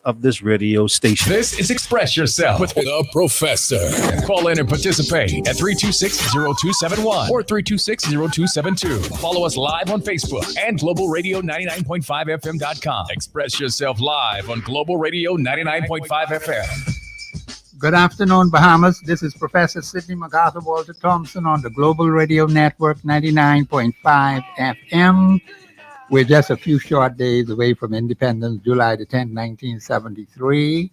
of this radio station. This is Express Yourself with the Professor. Call in and participate at 326-0271 or 326-0272. Follow us live on Facebook and globalradio99.5fm.com. Express yourself live on Global Radio 99.5 FM. Good afternoon, Bahamas. This is Professor Sidney MacArthur Walter Thompson on the Global Radio Network 99.5 FM. We're just a few short days away from independence, July the 10th, 1973.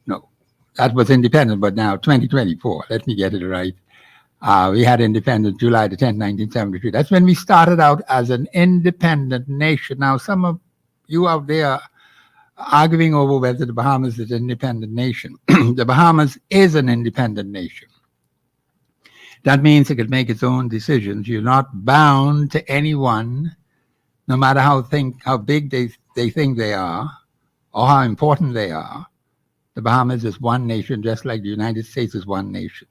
No, that was independence, but now 2024. Let me get it right. We had independence July the 10th, 1973. That's when we started out as an independent nation. Now, some of you out there arguing over whether the Bahamas is an independent nation. The Bahamas is an independent nation. That means it can make its own decisions. You're not bound to anyone, no matter how big they think they are or how important they are. The Bahamas is one nation, just like the United States is one nation.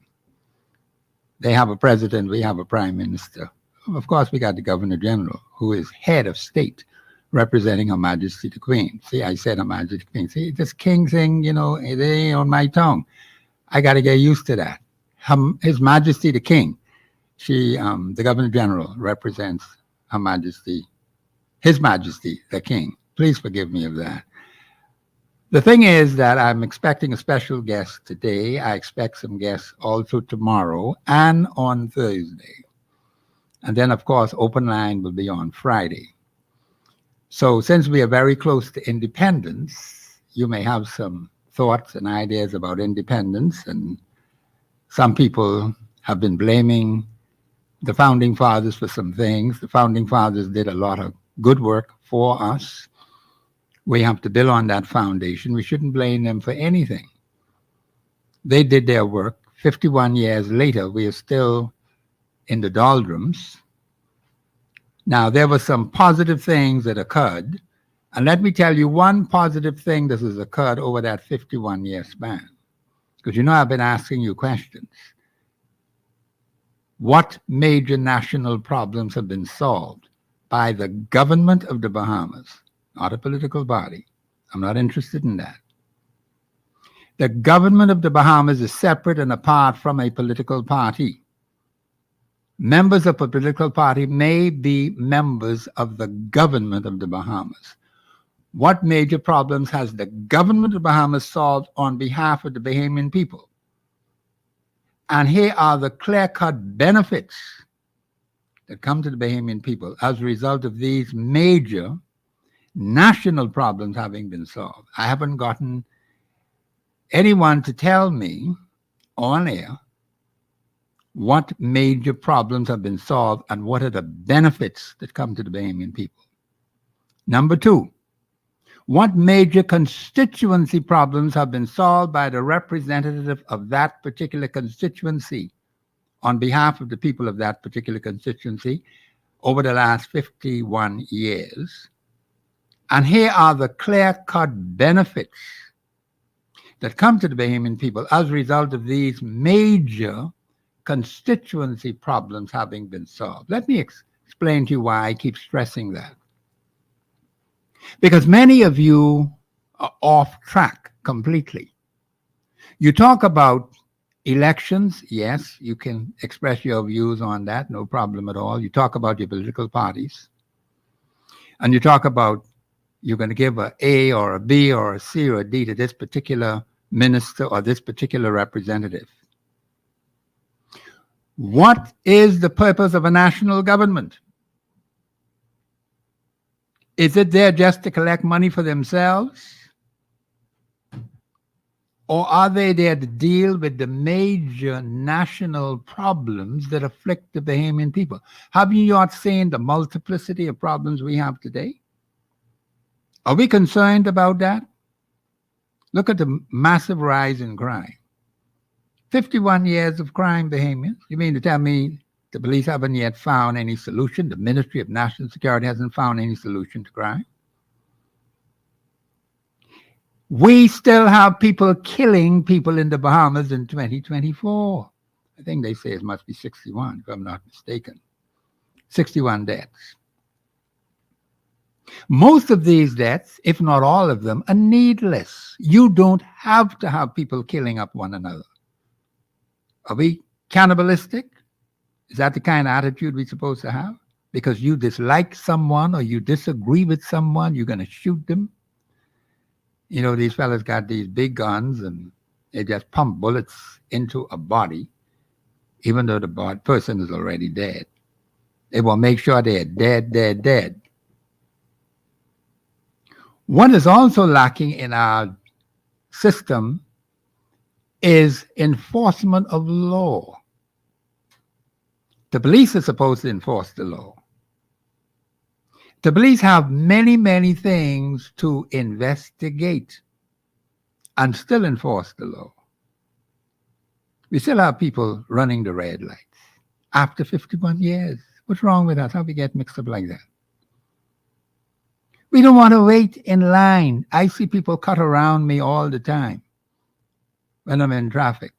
They have a president, we have a prime minister. Of course, we got the governor general, who is head of state, representing Her Majesty the Queen. See, I said Her Majesty the Queen. See, this king thing, it ain't on my tongue. I got to get used to that. His Majesty the King. The Governor General represents Her Majesty, His Majesty the King. Please forgive me of that. The thing is that I'm expecting a special guest today. I expect some guests also tomorrow and on Thursday. And then, of course, Open Line will be on Friday. So since we are very close to independence, you may have some thoughts and ideas about independence, and some people have been blaming the Founding Fathers for some things. The Founding Fathers did a lot of good work for us. We have to build on that foundation. We shouldn't blame them for anything. They did their work. 51 years later, we are still in the doldrums. Now, there were some positive things that occurred, and let me tell you one positive thing that has occurred over that 51-year span, because I've been asking you questions. What major national problems have been solved by the government of the Bahamas, not a political body? I'm not interested in that. The government of the Bahamas is separate and apart from a political party. Members of a political party may be members of the government of the Bahamas. What major problems has the government of the Bahamas solved on behalf of the Bahamian people? And here are the clear-cut benefits that come to the Bahamian people as a result of these major national problems having been solved. I haven't gotten anyone to tell me on air what major problems have been solved and what are the benefits that come to the Bahamian people. Number two, what major constituency problems have been solved by the representative of that particular constituency on behalf of the people of that particular constituency over the last 51 years? And here are the clear-cut benefits that come to the Bahamian people as a result of these major constituency problems having been solved. Let me explain to you why I keep stressing that. Because many of you are off track completely. You talk about elections. Yes, you can express your views on that, no problem at all. You talk about your political parties. And you talk about you're going to give an A or a B or a C or a D to this particular minister or this particular representative. What is the purpose of a national government? Is it there just to collect money for themselves? Or are they there to deal with the major national problems that afflict the Bahamian people? Have you not seen the multiplicity of problems we have today? Are we concerned about that? Look at the massive rise in crime. 51 years of crime, Bahamians. You mean to tell me the police haven't yet found any solution? The Ministry of National Security hasn't found any solution to crime? We still have people killing people in the Bahamas in 2024. I think they say it must be 61, if I'm not mistaken. 61 deaths. Most of these deaths, if not all of them, are needless. You don't have to have people killing up one another. Are we cannibalistic? Is that the kind of attitude we're supposed to have? Because you dislike someone or you disagree with someone, you're going to shoot them? You know, these fellas got these big guns and they just pump bullets into a body, even though the person is already dead. They will make sure they're dead. What is also lacking in our system is enforcement of law. The police are supposed to enforce the law. The police have many, many things to investigate and still enforce the law. We still have people running the red lights after 51 years. What's wrong with us? How we get mixed up like that? We don't want to wait in line. I see people cut around me all the time when I'm in traffic.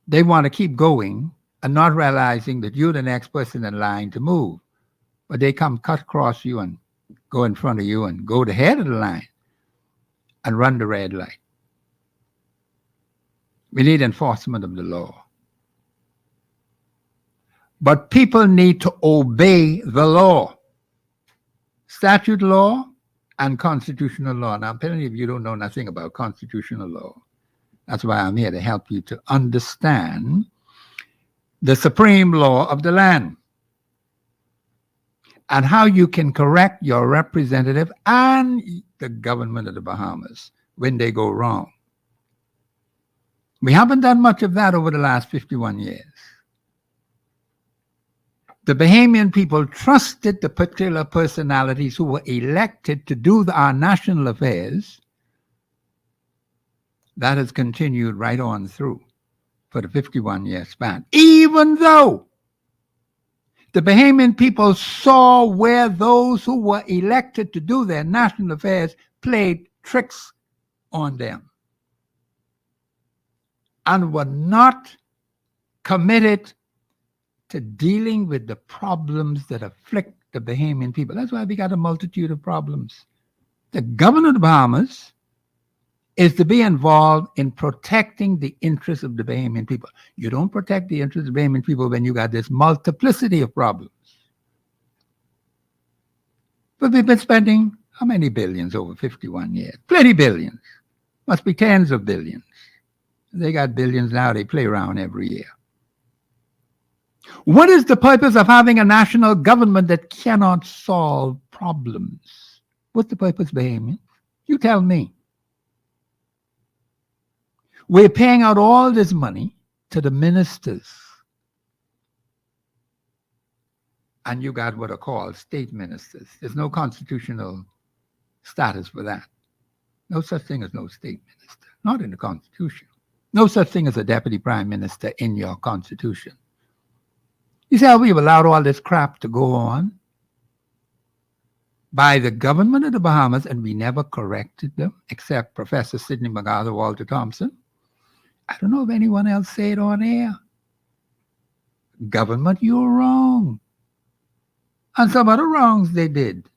They want to keep going and not realizing that you're the next person in line to move. But they come cut across you and go in front of you and go to the head of the line and run the red light. We need enforcement of the law. But people need to obey the law. Statute law and constitutional law. Now, apparently, if you don't know nothing about constitutional law, that's why I'm here to help you to understand the supreme law of the land and how you can correct your representative and the government of the Bahamas when they go wrong. We haven't done much of that over the last 51 years. The Bahamian people trusted the particular personalities who were elected to do our national affairs. That has continued right on through for the 51-year span, even though the Bahamian people saw where those who were elected to do their national affairs played tricks on them and were not committed to dealing with the problems that afflict the Bahamian people. That's why we got a multitude of problems. The governor of the Bahamas is to be involved in protecting the interests of the Bahamian people. You don't protect the interests of the Bahamian people when you got this multiplicity of problems. But we've been spending how many billions over 51 years? Plenty billions. Must be tens of billions. They got billions now. They play around every year. What is the purpose of having a national government that cannot solve problems? What's the purpose, Bahamians? You tell me. We're paying out all this money to the ministers. And you got what are called state ministers. There's no constitutional status for that. No such thing as no state minister. Not in the Constitution. No such thing as a deputy prime minister in your Constitution. You see how we've allowed all this crap to go on by the government of the Bahamas, and we never corrected them, except Professor Sidney MacArthur, Walter Thompson. I don't know if anyone else said it on air. Government, you're wrong. And some other wrongs they did.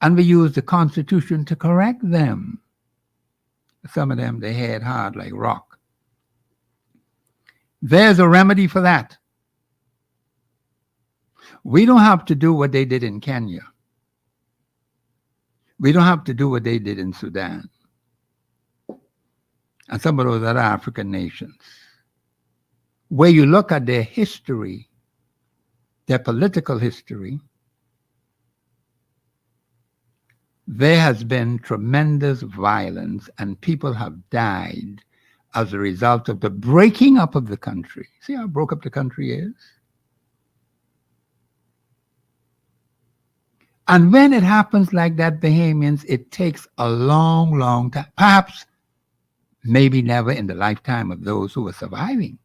And we used the Constitution to correct them. Some of them, they had hard like rock. There's a remedy for that. We don't have to do what they did in Kenya. We don't have to do what they did in Sudan and some of those other African nations, where you look at their history, their political history, there has been tremendous violence and people have died as a result of the breaking up of the country. See how broke up the country is? And when it happens like that, Bahamians, it takes a long, long time, perhaps maybe never in the lifetime of those who are surviving.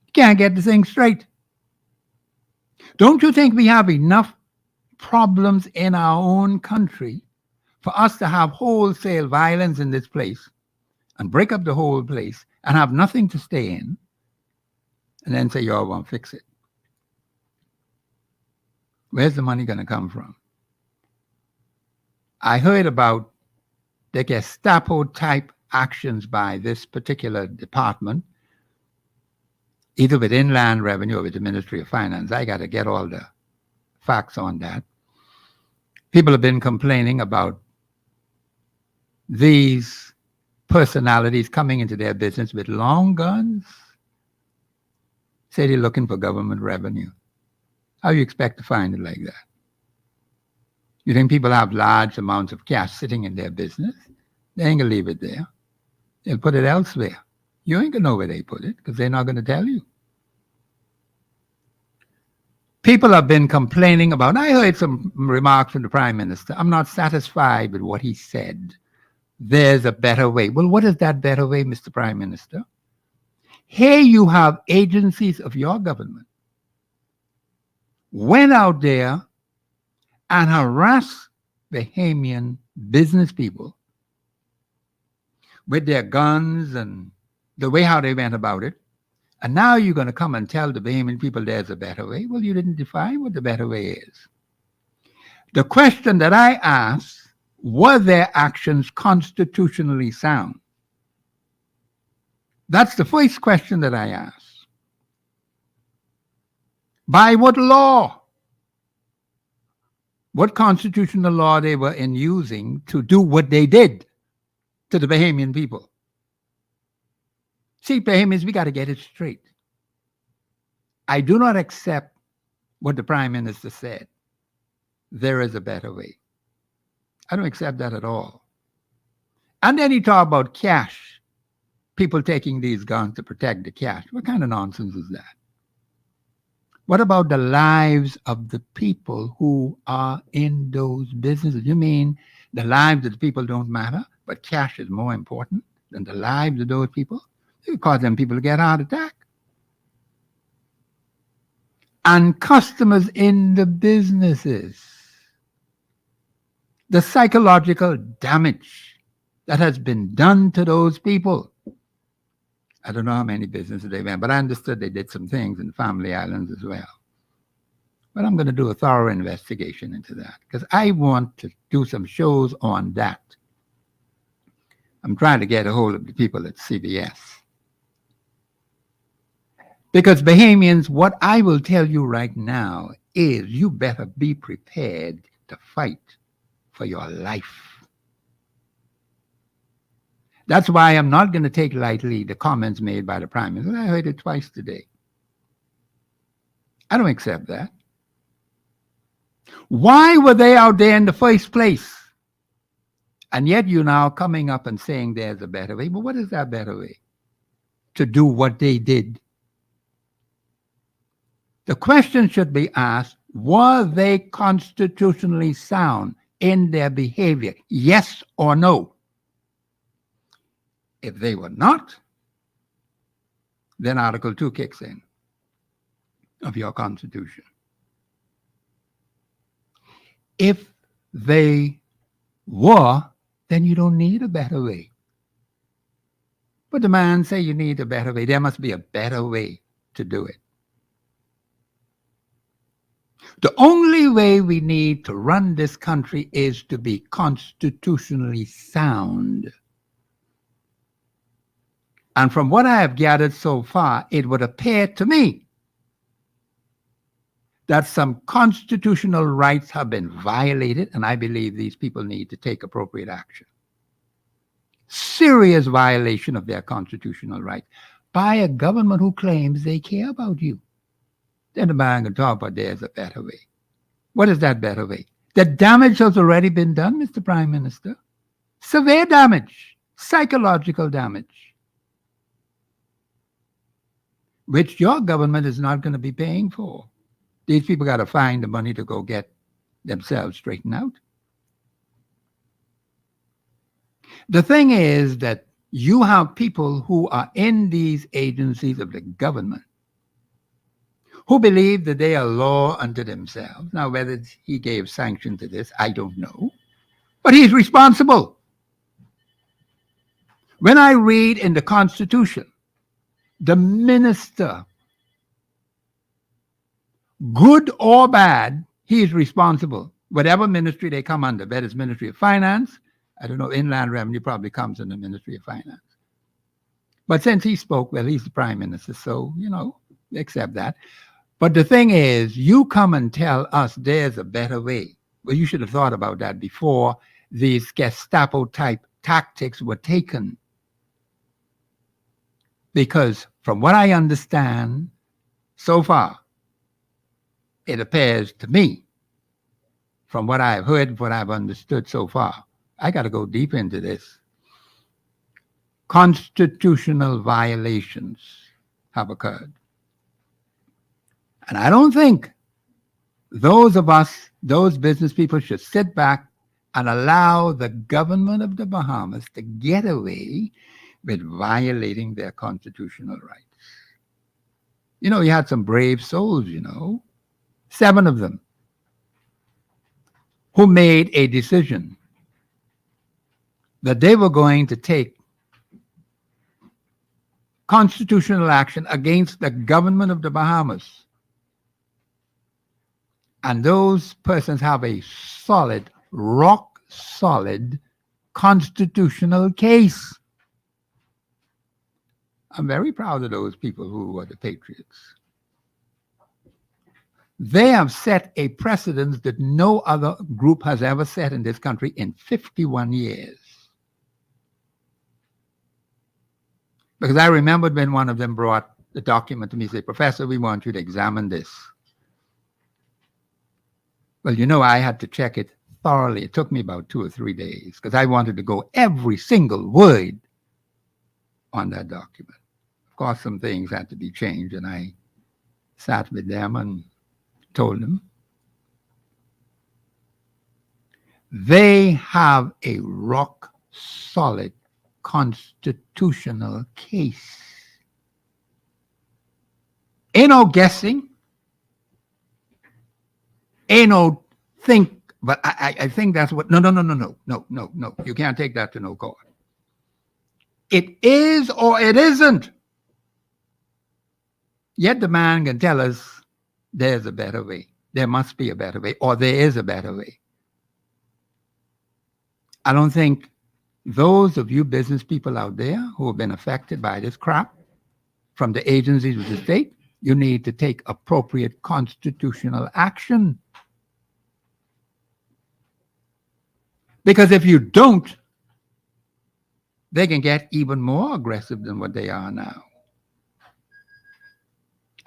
You can't get the thing straight. Don't you think we have enough problems in our own country for us to have wholesale violence in this place and break up the whole place and have nothing to stay in and then say, y'all won't fix it? Where's the money going to come from? I heard about the Gestapo type actions by this particular department, either with Inland Revenue or with the Ministry of Finance. I got to get all the facts on that. People have been complaining about these personalities coming into their business with long guns. Say they're looking for government revenue. How do you expect to find it like that? You think people have large amounts of cash sitting in their business? They ain't going to leave it there. They'll put it elsewhere. You ain't going to know where they put it because they're not going to tell you. People have been complaining about, I heard some remarks from the Prime Minister. I'm not satisfied with what he said. There's a better way. Well, what is that better way, Mr. Prime Minister? Here you have agencies of your government went out there and harassed Bahamian business people with their guns and the way how they went about it. And now you're going to come and tell the Bahamian people there's a better way. Well, you didn't define what the better way is. The question that I asked, were their actions constitutionally sound? That's the first question that I asked. By what law? What constitutional law they were in using to do what they did to the Bahamian people? See, Bahamians, we got to get it straight. I do not accept what the Prime Minister said. There is a better way. I don't accept that at all. And then he talked about cash. People taking these guns to protect the cash. What kind of nonsense is that? What about the lives of the people who are in those businesses? You mean the lives of the people don't matter, but cash is more important than the lives of those people? You cause them people to get a heart attack. And customers in the businesses. The psychological damage that has been done to those people. I don't know how many businesses they went, but I understood they did some things in Family Islands as well. But I'm going to do a thorough investigation into that because I want to do some shows on that. I'm trying to get a hold of the people at CBS. Because Bahamians, what I will tell you right now is you better be prepared to fight for your life. That's why I'm not going to take lightly the comments made by the Prime Minister. I heard it twice today. I don't accept that. Why were they out there in the first place? And yet you're now coming up and saying there's a better way. But what is that better way? To do what they did. The question should be asked, were they constitutionally sound in their behavior? Yes or no? If they were not, then Article 2 kicks in of your Constitution. If they were, then you don't need a better way. But the man say you need a better way. There must be a better way to do it. The only way we need to run this country is to be constitutionally sound. And from what I have gathered so far, it would appear to me that some constitutional rights have been violated, and I believe these people need to take appropriate action. Serious violation of their constitutional rights by a government who claims they care about you. Then the man can talk about there's a better way. What is that better way? The damage has already been done, Mr. Prime Minister. Severe damage, psychological damage, which your government is not going to be paying for. These people got to find the money to go get themselves straightened out. The thing is that you have people who are in these agencies of the government who believe that they are law unto themselves. Now, whether he gave sanction to this, I don't know. But he's responsible. When I read in the Constitution, the minister, good or bad, He is responsible. Whatever ministry they come under, whether it's Ministry of Finance, I don't know, Inland Revenue probably comes in the Ministry of Finance. But since he spoke, well, he's the Prime Minister, so, accept that. But the thing is, you come and tell us there's a better way. Well, you should have thought about that before these Gestapo-type tactics were taken. Because from what I understand so far, it appears to me, from what I've heard, what I've understood so far, I got to go deep into this. Constitutional violations have occurred. And I don't think those of us, those business people, should sit back and allow the government of the Bahamas to get away with violating their constitutional rights. You had some brave souls, 7 of them, who made a decision that they were going to take constitutional action against the government of the Bahamas. And those persons have a solid, rock solid constitutional case. I'm very proud of those people who are the patriots. They have set a precedent that no other group has ever set in this country in 51 years. Because I remembered when one of them brought the document to me and said, Professor, we want you to examine this. Well, I had to check it thoroughly. It took me about 2 or 3 days because I wanted to go every single word on that document. Of course, some things had to be changed, and I sat with them and told them they have a rock solid constitutional case. Ain't no guessing. Ain't no think, but I think that's what, no. You can't take that to no court. It is or it isn't. Yet the man can tell us there's a better way. There must be a better way, or there is a better way. I don't think those of you business people out there who have been affected by this crap from the agencies of the state, you need to take appropriate constitutional action. Because if you don't, they can get even more aggressive than what they are now.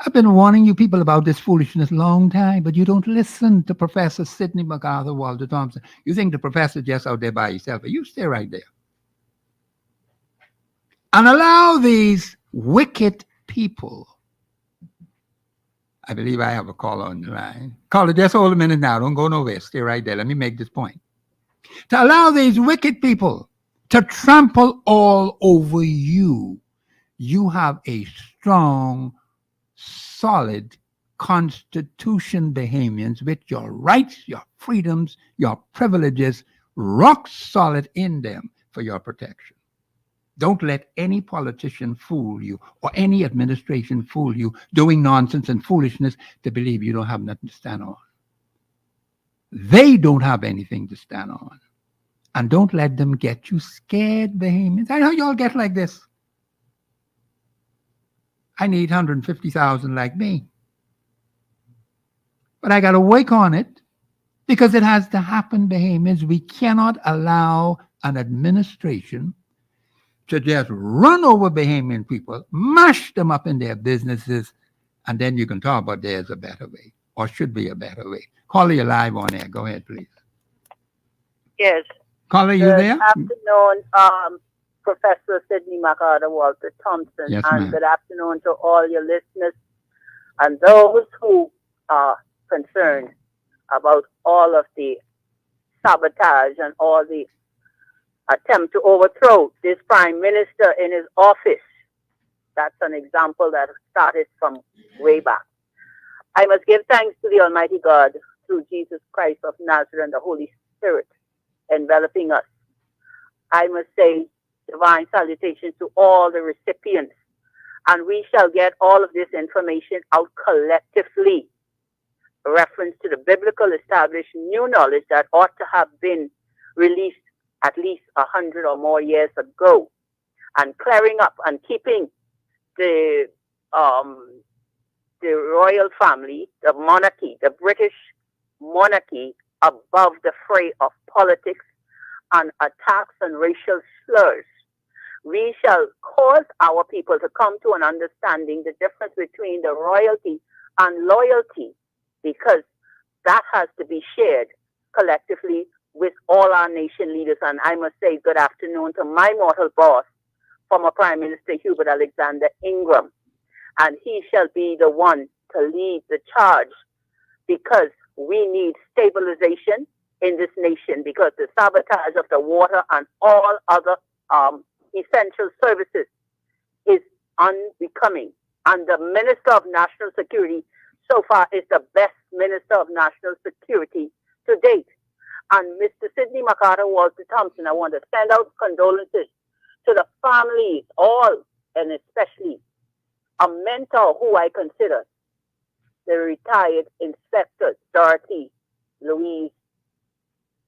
I've been warning you people about this foolishness a long time, but you don't listen to Professor Sidney MacArthur, Walter Thompson. You think the professor just out there by himself, but you stay right there. And allow these wicked people. I believe I have a caller on the line. Caller, just hold a minute now. Don't go nowhere. Stay right there. Let me make this point. To allow these wicked people to trample all over you, you have a strong, solid constitution, Bahamians, with your rights, your freedoms, your privileges, rock solid in them for your protection. Don't let any politician fool you or any administration fool you doing nonsense and foolishness to believe you don't have nothing to stand on. They don't have anything to stand on. And don't let them get you scared, Bahamians. I know you all get like this. I need 150,000 like me. But I got to work on it because it has to happen, Bahamians. We cannot allow an administration to just run over Bahamian people, mash them up in their businesses, and then you can talk about there's a better way or should be a better way. Caller, you're live on air. Go ahead, please. Yes. Caller, you there? Good afternoon, Professor Sidney MacArthur, Walter Thompson, yes, and ma'am. Good afternoon to all your listeners and those who are concerned about all of the sabotage and all the attempt to overthrow this Prime Minister in his office. That's an example that started from way back. I must give thanks to the Almighty God through Jesus Christ of Nazareth and the Holy Spirit enveloping us. I must say divine salutations to all the recipients, and we shall get all of this information out collectively reference to the biblical established new knowledge that ought to have been released at least 100 or more years ago, and clearing up and keeping the royal family, the monarchy, the British monarchy, above the fray of politics and attacks and racial slurs. We shall cause our people to come to an understanding the difference between the royalty and loyalty, because that has to be shared collectively with all our nation leaders. And I must say good afternoon to my mortal boss, former Prime Minister Hubert Alexander Ingram. And he shall be the one to lead the charge, because we need stabilization in this nation, because the sabotage of the water and all other essential services is unbecoming. And the Minister of National Security so far is the best Minister of National Security to date. And Mr. Sidney MacArthur Walter Thompson, I want to send out condolences to the families, all, and especially a mentor who I consider the retired Inspector Dorothy Louise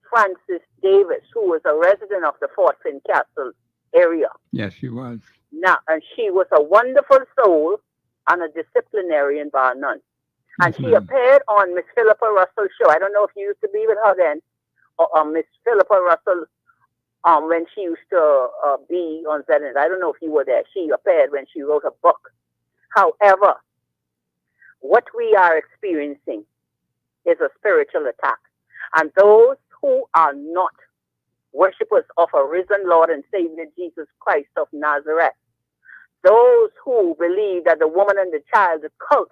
Francis Davis, who was a resident of the Fort Fincastle area. Yes, she was. Now, and she was a wonderful soul and a disciplinarian bar none. And she appeared on Miss Philippa Russell's show. I don't know if you used to be with her then, or Miss Philippa Russell, when she used to be on ZNet. I don't know if you were there. She appeared when she wrote a book. However, what we are experiencing is a spiritual attack. And those who are not worshippers of a risen Lord and Savior Jesus Christ of Nazareth, those who believe that the woman and the child, the cult,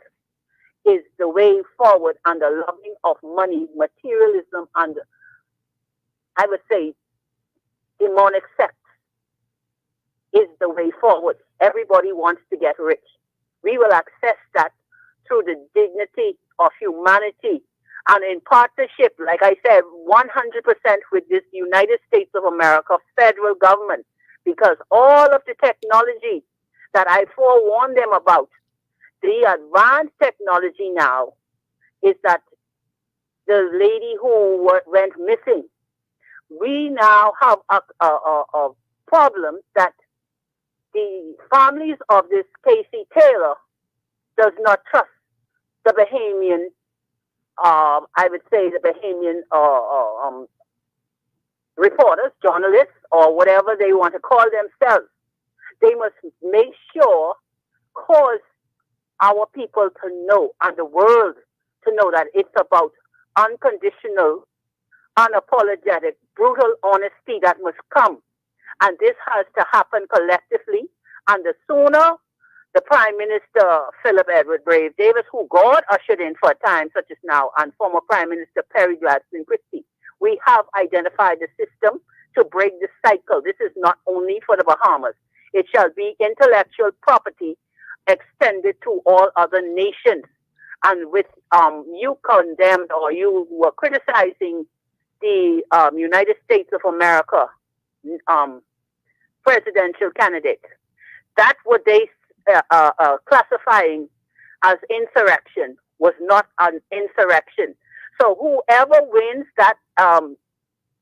is the way forward, and the loving of money, materialism, and I would say demonic sex is the way forward. Everybody wants to get rich. We will access that through the dignity of humanity and in partnership, like I said, 100% with this United States of America federal government, because all of the technology that I forewarned them about, the advanced technology now, is that the lady who went missing, we now have a problem that the families of this Casey Taylor does not trust the Bahamian, I would say the Bahamian reporters, journalists, or whatever they want to call themselves. They must make sure, cause our people to know, and the world to know, that it's about unconditional, unapologetic, brutal honesty that must come. And this has to happen collectively. And the sooner the Prime Minister, Philip Edward Brave Davis, who God ushered in for a time such as now, and former Prime Minister Perry Gladstone Christie, we have identified the system to break the cycle. This is not only for the Bahamas. It shall be intellectual property extended to all other nations. And with you condemned, or you were criticizing the United States of America presidential candidate, that what they classifying as insurrection was not an insurrection. So whoever wins that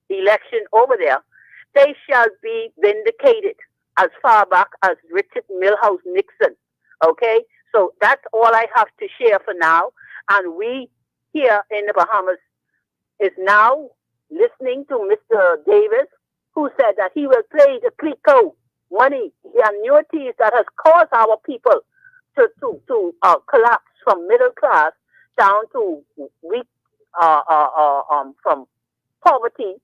election over there, they shall be vindicated as far back as Richard Milhouse Nixon. Okay? So that's all I have to share for now. And we here in the Bahamas is now listening to Mr. Davis, who said that he will pay the CLICO money, the annuities that has caused our people to collapse from middle class down to weak, from poverty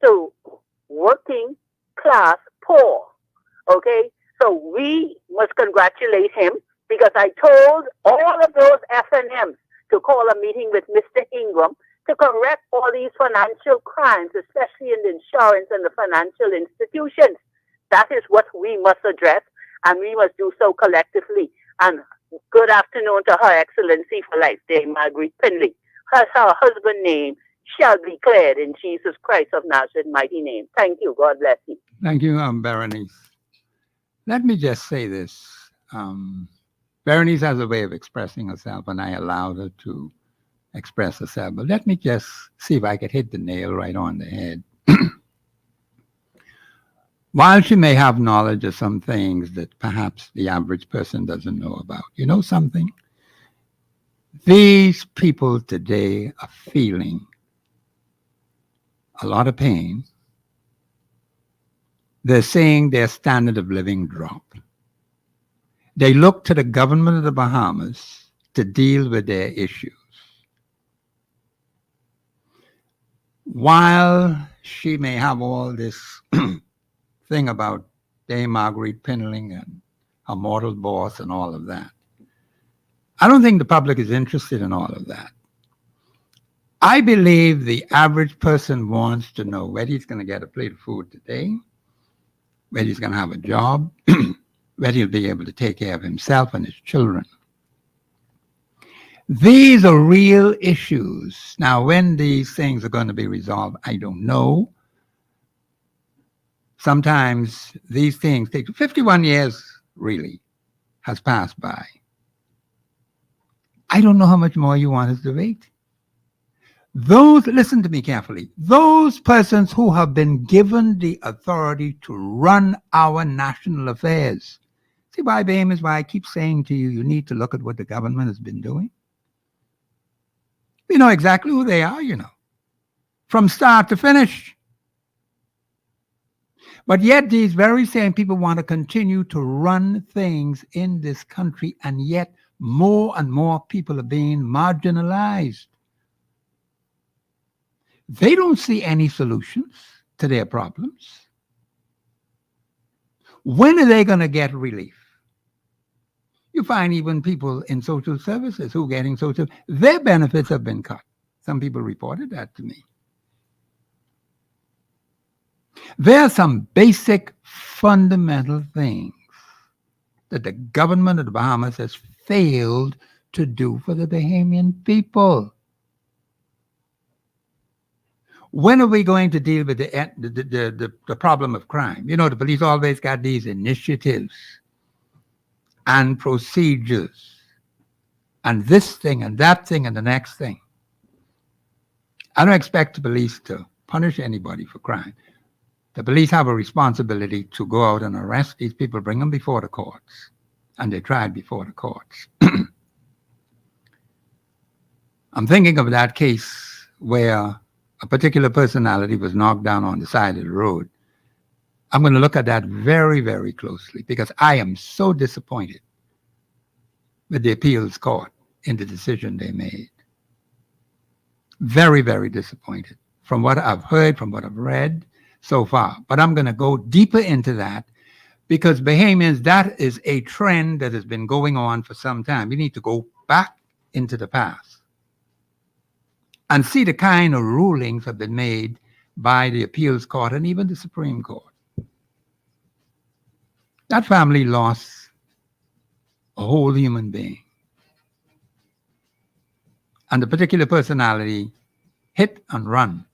to working class poor. Okay? So we must congratulate him, because I told all of those FNMs to call a meeting with Mr. Ingram to correct all these financial crimes, especially in the insurance and the financial institutions. That is what we must address, and we must do so collectively. And good afternoon to Her Excellency for Life, Dame Margaret Pinley. Her husband's name shall be cleared in Jesus Christ of Nazareth mighty name. Thank you. God bless you. Thank you, Berenice. Let me just say this. Berenice has a way of expressing herself, and I allowed her to express herself. But let me just see if I could hit the nail right on the head. While she may have knowledge of some things that perhaps the average person doesn't know about, you know something? These people today are feeling a lot of pain. They're saying their standard of living dropped. They look to the government of the Bahamas to deal with their issues. While she may have all this thing about Dame Marguerite Pinling and her mortal boss and all of that, I don't think the public is interested in all of that. I believe the average person wants to know whether he's going to get a plate of food today, whether he's going to have a job, whether he'll be able to take care of himself and his children. These are real issues. Now, when these things are going to be resolved, I don't know. Sometimes these things take 51 years, really, has passed by. I don't know how much more you want us to wait. Those, listen to me carefully, those persons who have been given the authority to run our national affairs. See why, Bame, is why I keep saying to you, you need to look at what the government has been doing. We know exactly who they are, you know, from start to finish. But yet these very same people want to continue to run things in this country, and yet more and more people are being marginalized. They don't see any solutions to their problems. When are they going to get relief? You find even people in social services who are getting social, their benefits have been cut. Some people reported that to me. There are some basic fundamental things that the government of the Bahamas has failed to do for the Bahamian people. When are we going to deal with the problem of crime? You know, the police always got these initiatives and procedures and this thing and that thing and the next thing. I don't expect the police to punish anybody for crime. The police have a responsibility to go out and arrest these people, bring them before the courts, and they're tried before the courts. I'm thinking of that case where a particular personality was knocked down on the side of the road. I'm going to look at that very, very closely because I am so disappointed with the appeals court in the decision they made. Very, very disappointed from what I've heard, from what I've read so far. But I'm going to go deeper into that because Bahamians, that is a trend that has been going on for some time. We need to go back into the past and see the kind of rulings have been made by the appeals court and even the Supreme Court. That family lost a whole human being. And the particular personality hit and run.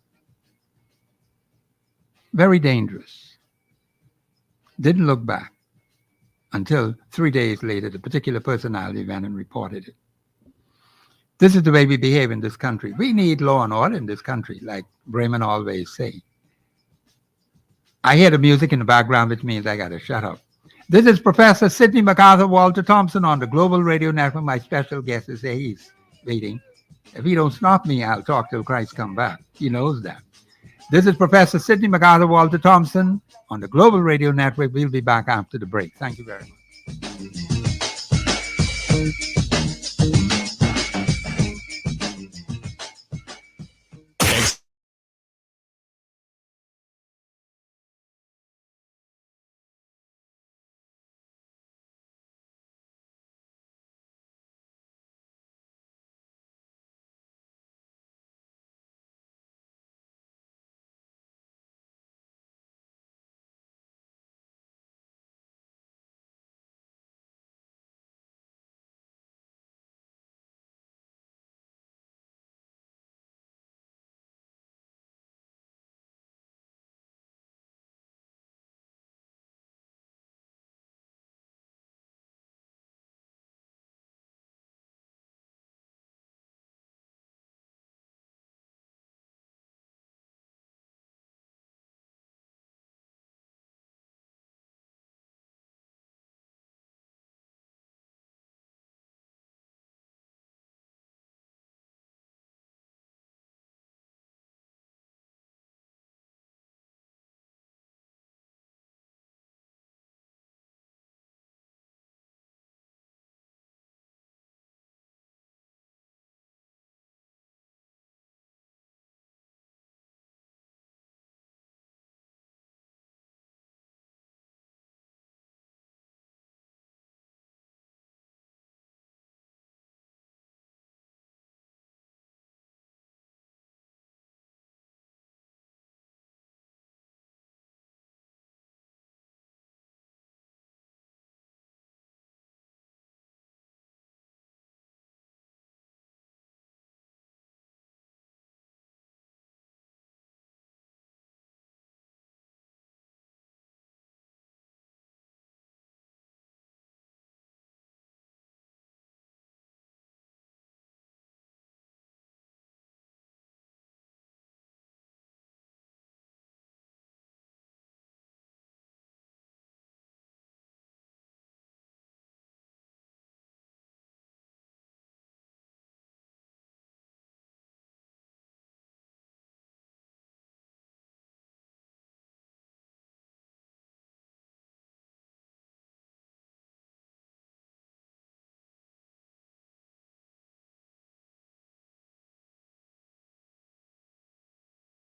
Very dangerous. Didn't look back until 3 days later, the particular personality went and reported it. This is the way we behave in this country. We need law and order in this country, like Bremen always say. I hear the music in the background, which means I got to shut up. This is Professor Sidney MacArthur Walter Thompson on the Global Radio Network. My special guest is here. He's waiting. If he don't stop me, I'll talk till Christ come back. He knows that. This is Professor Sidney MacArthur Walter Thompson on the Global Radio Network. We'll be back after the break. Thank you very much.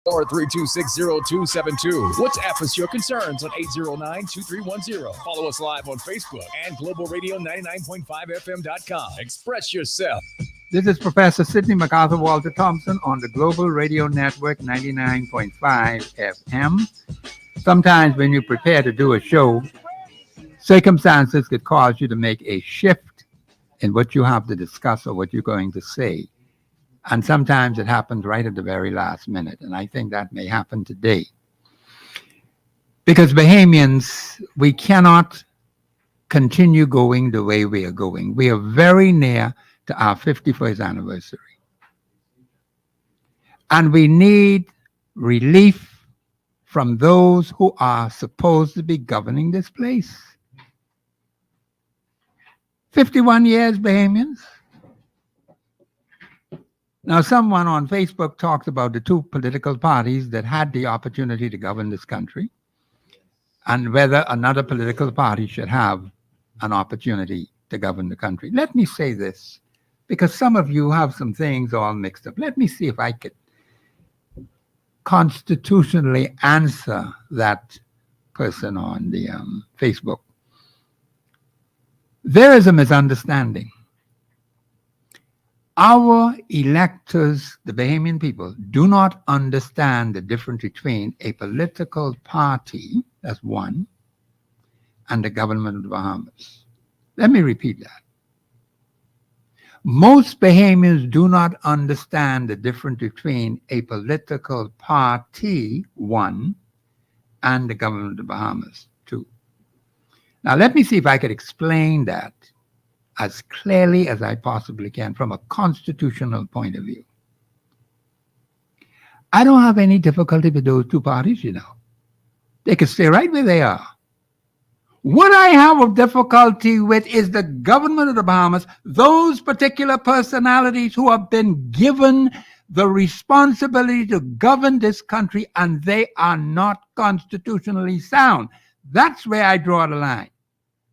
or 326-0272. WhatsApp us your concerns on 809-2310. Follow us live on Facebook and globalradio99.5fm.com. Express yourself. This is Professor Sidney MacArthur Walter Thompson on the Global Radio Network 99.5 FM. Sometimes when you prepare to do a show, circumstances could cause you to make a shift in what you have to discuss or what you're going to say. And sometimes it happens right at the very last minute. And I think that may happen today. Because Bahamians, we cannot continue going the way we are going. We are very near to our 51st anniversary. And we need relief from those who are supposed to be governing this place. 51 years, Bahamians. Now, someone on Facebook talked about the two political parties that had the opportunity to govern this country and whether another political party should have an opportunity to govern the country. Let me say this, because some of you have some things all mixed up. Let me see if I could constitutionally answer that person on the Facebook. There is a misunderstanding. Our electors, the Bahamian people, do not understand the difference between a political party, that's one, and the government of the Bahamas. Let me repeat that. Most Bahamians do not understand the difference between a political party, one, and the government of the Bahamas, two. Now, let me see if I could explain that as clearly as I possibly can from a constitutional point of view. I don't have any difficulty with those two parties, you know. They can stay right where they are. What I have a difficulty with is the government of the Bahamas, those particular personalities who have been given the responsibility to govern this country, and they are not constitutionally sound. That's where I draw the line.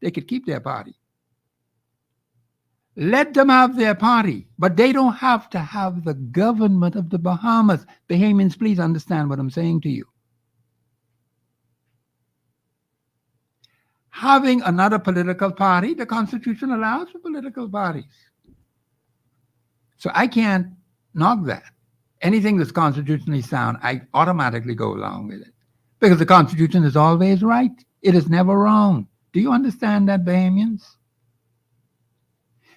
They could keep their party. Let them have their party, but they don't have to have the government of the Bahamas. Bahamians, please understand what I'm saying to you. Having another political party, the Constitution allows for political parties. So I can't knock that. Anything that's constitutionally sound, I automatically go along with it. Because the Constitution is always right. It is never wrong. Do you understand that, Bahamians?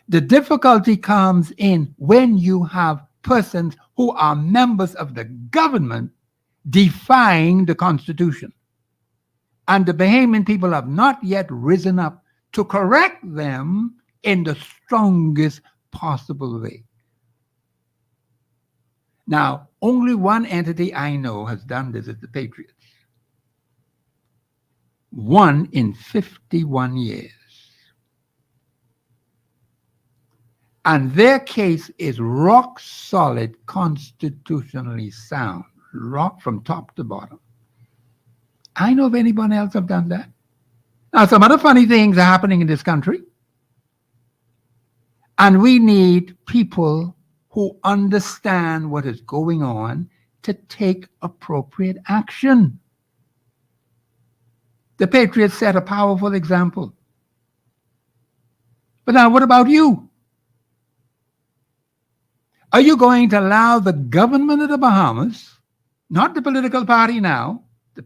The difficulty comes in when you have persons who are members of the government defying the Constitution. And the Bahamian people have not yet risen up to correct them in the strongest possible way. Now, only one entity I know has done this is the Patriots. One in 51 years. And their case is rock solid, constitutionally sound, rock from top to bottom. I know if anyone else have done that. Now, some other funny things are happening in this country. And we need people who understand what is going on to take appropriate action. The Patriots set a powerful example. But now, what about you? Are you going to allow the government of the Bahamas, not the political party now, the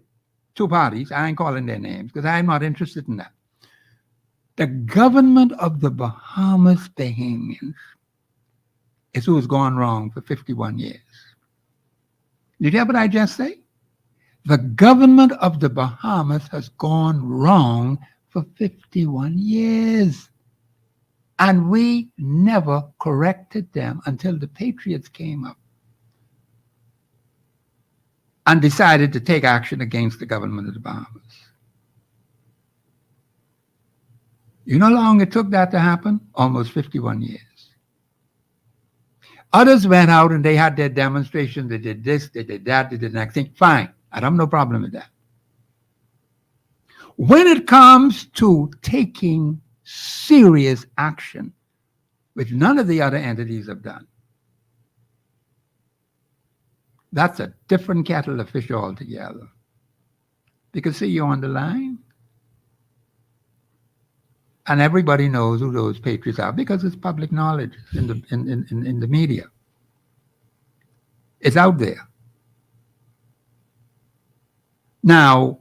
two parties, I ain't calling their names because I'm not interested in that. The government of the Bahamas Bahamians is who has gone wrong for 51 years. Did you hear what I just say? The government of the Bahamas has gone wrong for 51 years. And we never corrected them until the Patriots came up and decided to take action against the government of the Bahamas. You know how long it took that to happen? Almost 51 years. Others went out and they had their demonstrations. They did this, they did that, they did the next thing. Fine. I have no problem with that. When it comes to taking serious action, which none of the other entities have done, That's a different kettle of fish altogether. Because see, you're on the line, and everybody knows who those patriots are because it's public knowledge in the media. It's out there. Now,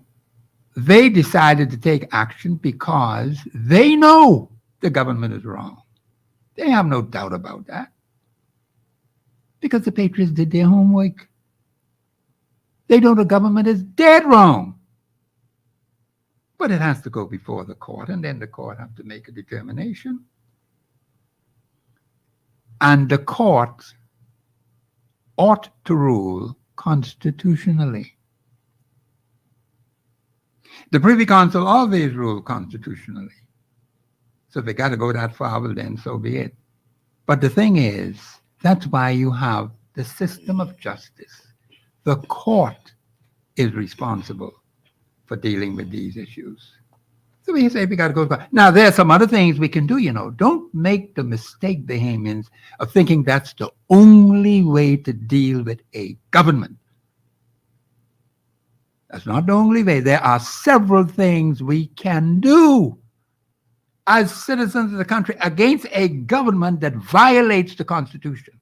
they decided to take action because they know the government is wrong. They have no doubt about that. Because the patriots did their homework. They know the government is dead wrong. But it has to go before the court, and then the court have to make a determination. And the court ought to rule constitutionally. The Privy Council always rule constitutionally. So if they got to go that far, well, then so be it. But the thing is, that's why you have the system of justice. The court is responsible for dealing with these issues. So we say we got to go back. Now, there are some other things we can do, you know. Don't make the mistake, Bahamians, of thinking that's the only way to deal with a government. That's not the only way. There are several things we can do as citizens of the country against a government that violates the Constitution.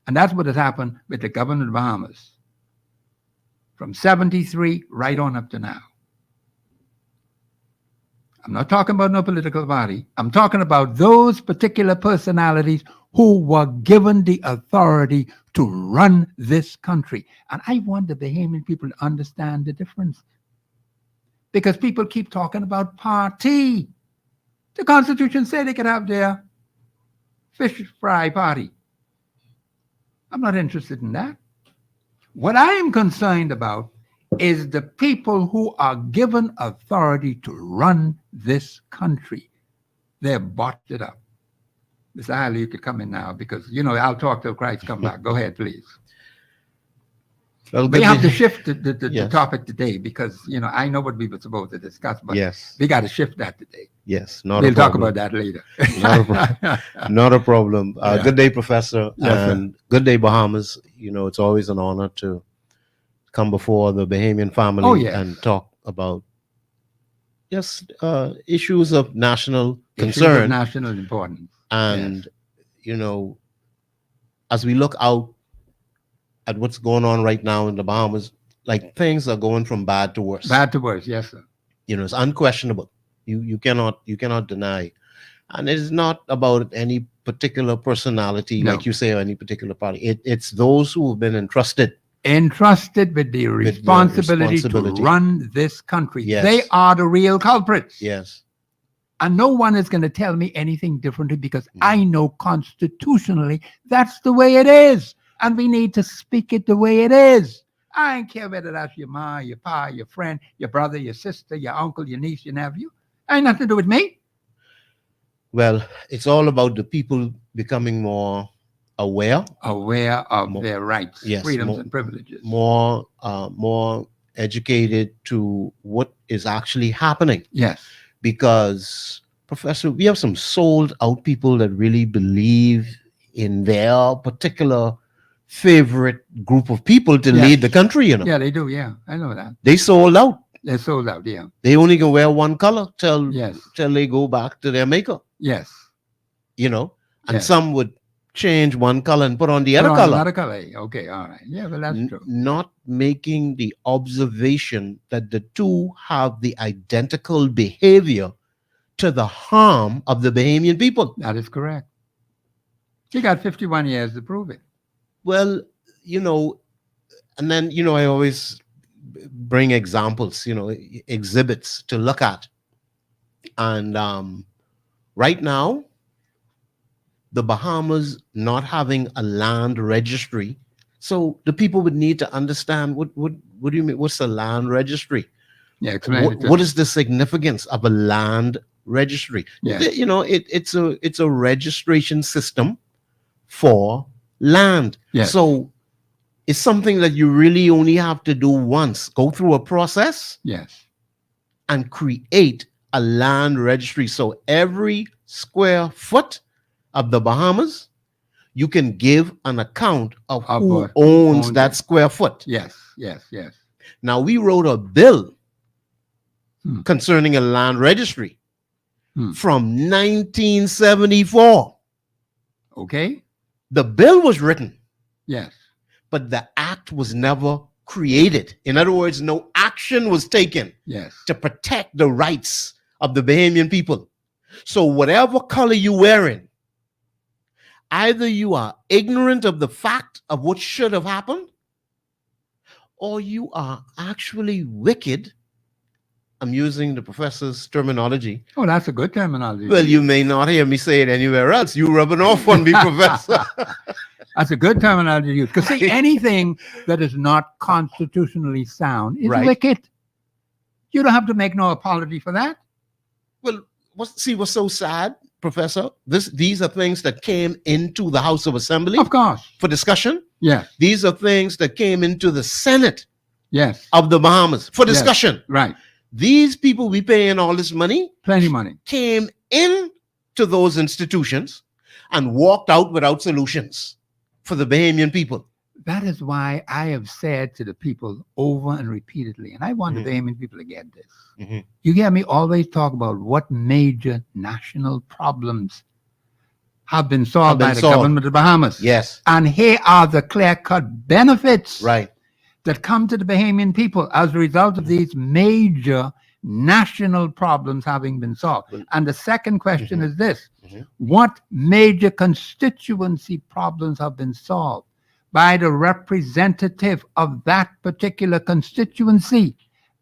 And that's what has happened with the government of Bahamas from 73 right on up to now. I'm not talking about no political party. I'm talking about those particular personalities who were given the authority to run this country. And I want the Bahamian people to understand the difference. Because people keep talking about party. The Constitution said they could have their fish fry party. I'm not interested in that. What I am concerned about is the people who are given authority to run this country. They're botched it up. Mr. Haley, you could come in now because, you know, I'll talk till Christ come back. Go ahead, please. Well, we have to shift the topic today because, you know, I know what we were supposed to discuss, but we got to shift that today. Yes, we'll talk about that later. Not a problem. Good day, Professor, and good day, Bahamas. You know, it's always an honor to come before the Bahamian family and talk about issues of national concern, national importance. And, you know, as we look out at what's going on right now in the Bahamas, like things are going from bad to worse. Bad to worse, yes, sir. You know, it's unquestionable. You cannot deny. And it is not about any particular personality, like you say, or any particular party. It's those who have been entrusted with the responsibility to run this country. Yes. They are the real culprits. Yes. And no one is going to tell me anything differently because I know constitutionally that's the way it is. And we need to speak it the way it is. I don't care whether that's your ma, your pa, your friend, your brother, your sister, your uncle, your niece, your nephew. Ain't nothing to do with me. Well, it's all about the people becoming more aware of their rights, freedoms, and privileges. More educated to what is actually happening. Yes. Because, Professor, we have some sold out people that really believe in their particular favorite group of people to lead the country, you know. Yeah, they do. Yeah, I know that. They sold out. They're sold out, yeah. They only can wear one color till they go back to their maker. Yes. You know, and some would change one color and put on the other color. Another color. Okay, all right. Yeah, well, that's true. Not making the observation that the two have the identical behavior to the harm of the Bahamian people. That is correct. You got 51 years to prove it. Well, you know, and then, you know, I always bring examples, you know, exhibits to look at. And right now, the Bahamas not having a land registry. So the people would need to understand what do you mean? What's a land registry? Yeah, explain what is the significance of a land registry? Yeah. You know, it's a registration system for land. Yes. So it's something that you really only have to do once. Go through a process. Yes. And create a land registry. So every square foot of the Bahamas, you can give an account of Of who what owns owns that it. square foot. Yes. Now, we wrote a bill Hmm. concerning a land registry Hmm. from 1974. Okay. The bill was written, Yes. but the act was never created. In other words, no action was taken Yes. to protect the rights of the Bahamian people. So whatever color you're wearing, either you are ignorant of the fact of what should have happened, or you are actually wicked. I'm using the professor's terminology. Oh, that's a good terminology. Well, you may not hear me say it anywhere else. You rubbing off on me, Professor. That's a good terminology to use. Because see, anything that is not constitutionally sound is Right. wicked. You don't have to make no apology for that. Well, what's so sad, Professor? These are things that came into the House of Assembly Of course. for discussion. Yes. These are things that came into the Senate Yes. of the Bahamas for Yes. discussion. Right. These people we paying all this money Plenty money. came into those institutions and walked out without solutions for the Bahamian people. That is why I have said to the people over and repeatedly, and I want Mhm. the Bahamian people to get this. Mhm. You hear me always talk about what major national problems have been solved by the government of the Bahamas. Yes, And here are the clear-cut benefits right. that come to the Bahamian people as a result of these major national problems having been solved. Well- And the second question Mhm. is this. Mhm. What major constituency problems have been solved by the representative of that particular constituency?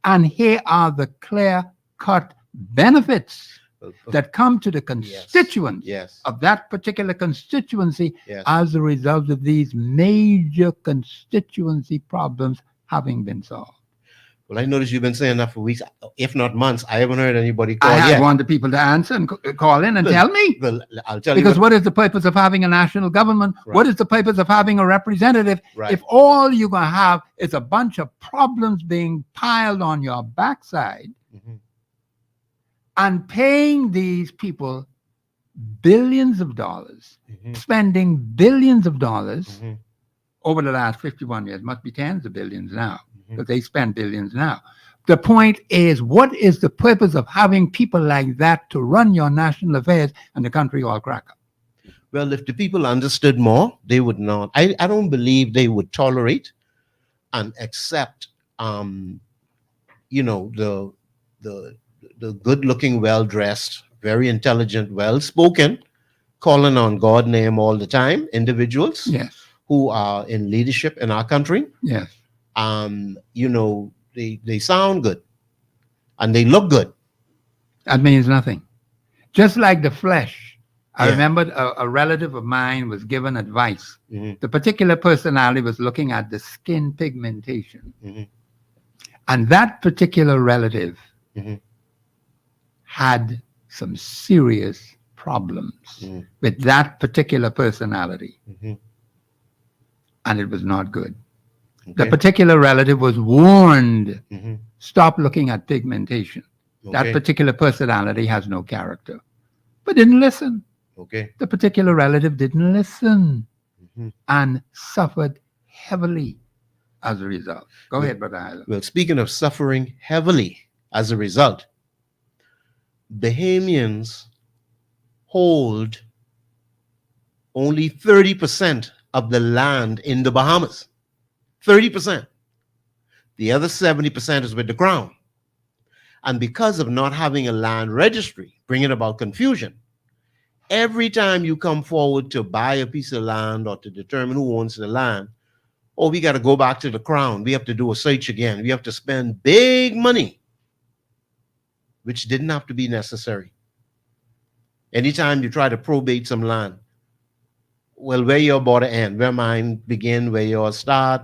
And here are the clear-cut benefits that come to the constituents Yes, of that particular constituency yes. as a result of these major constituency problems having been solved. Well, I noticed you've been saying that for weeks, if not months. I haven't heard anybody call I yet. want the people to answer and call in and Well, tell me. Well, I'll tell Because you what is the purpose of having a national government? Right. What is the purpose of having a representative Right. if all you're going to have is a bunch of problems being piled on your backside Mhm. and paying these people billions of dollars, Mhm. spending billions of dollars Mhm. over the last 51 years, must be tens of billions now, Mhm. because they spend billions now. The point is, what is the purpose of having people like that to run your national affairs and the country all crack up? Well, if the people understood more, they would not. I don't believe they would tolerate and accept, the good-looking, well-dressed, very intelligent, well-spoken, calling on God name all the time individuals Yes, who are in leadership in our country. yes. They sound good and they look good. That means nothing. Just like the flesh. I Yeah. remember a relative of mine was given advice. Mhm. The particular personality was looking at the skin pigmentation. Mhm. And that particular relative Mhm. had some serious problems Mhm. with that particular personality. Mhm. And it was not good. The Okay. particular relative was warned, Mhm. stop looking at pigmentation. That Okay. particular personality has no character. But didn't listen. Okay. The particular relative didn't listen Mhm. and suffered heavily as a result. Go ahead, Brother Hyler. Well, speaking of suffering heavily as a result, Bahamians hold only 30% of the land in the Bahamas. 30%. The other 70% is with the Crown. And because of not having a land registry, bringing about confusion, every time you come forward to buy a piece of land or to determine who owns the land, oh, we got to go back to the Crown. We have to do a search again. We have to spend big money, which didn't have to be necessary. Anytime you try to probate some land, well, where your border end, where mine begin, where yours start,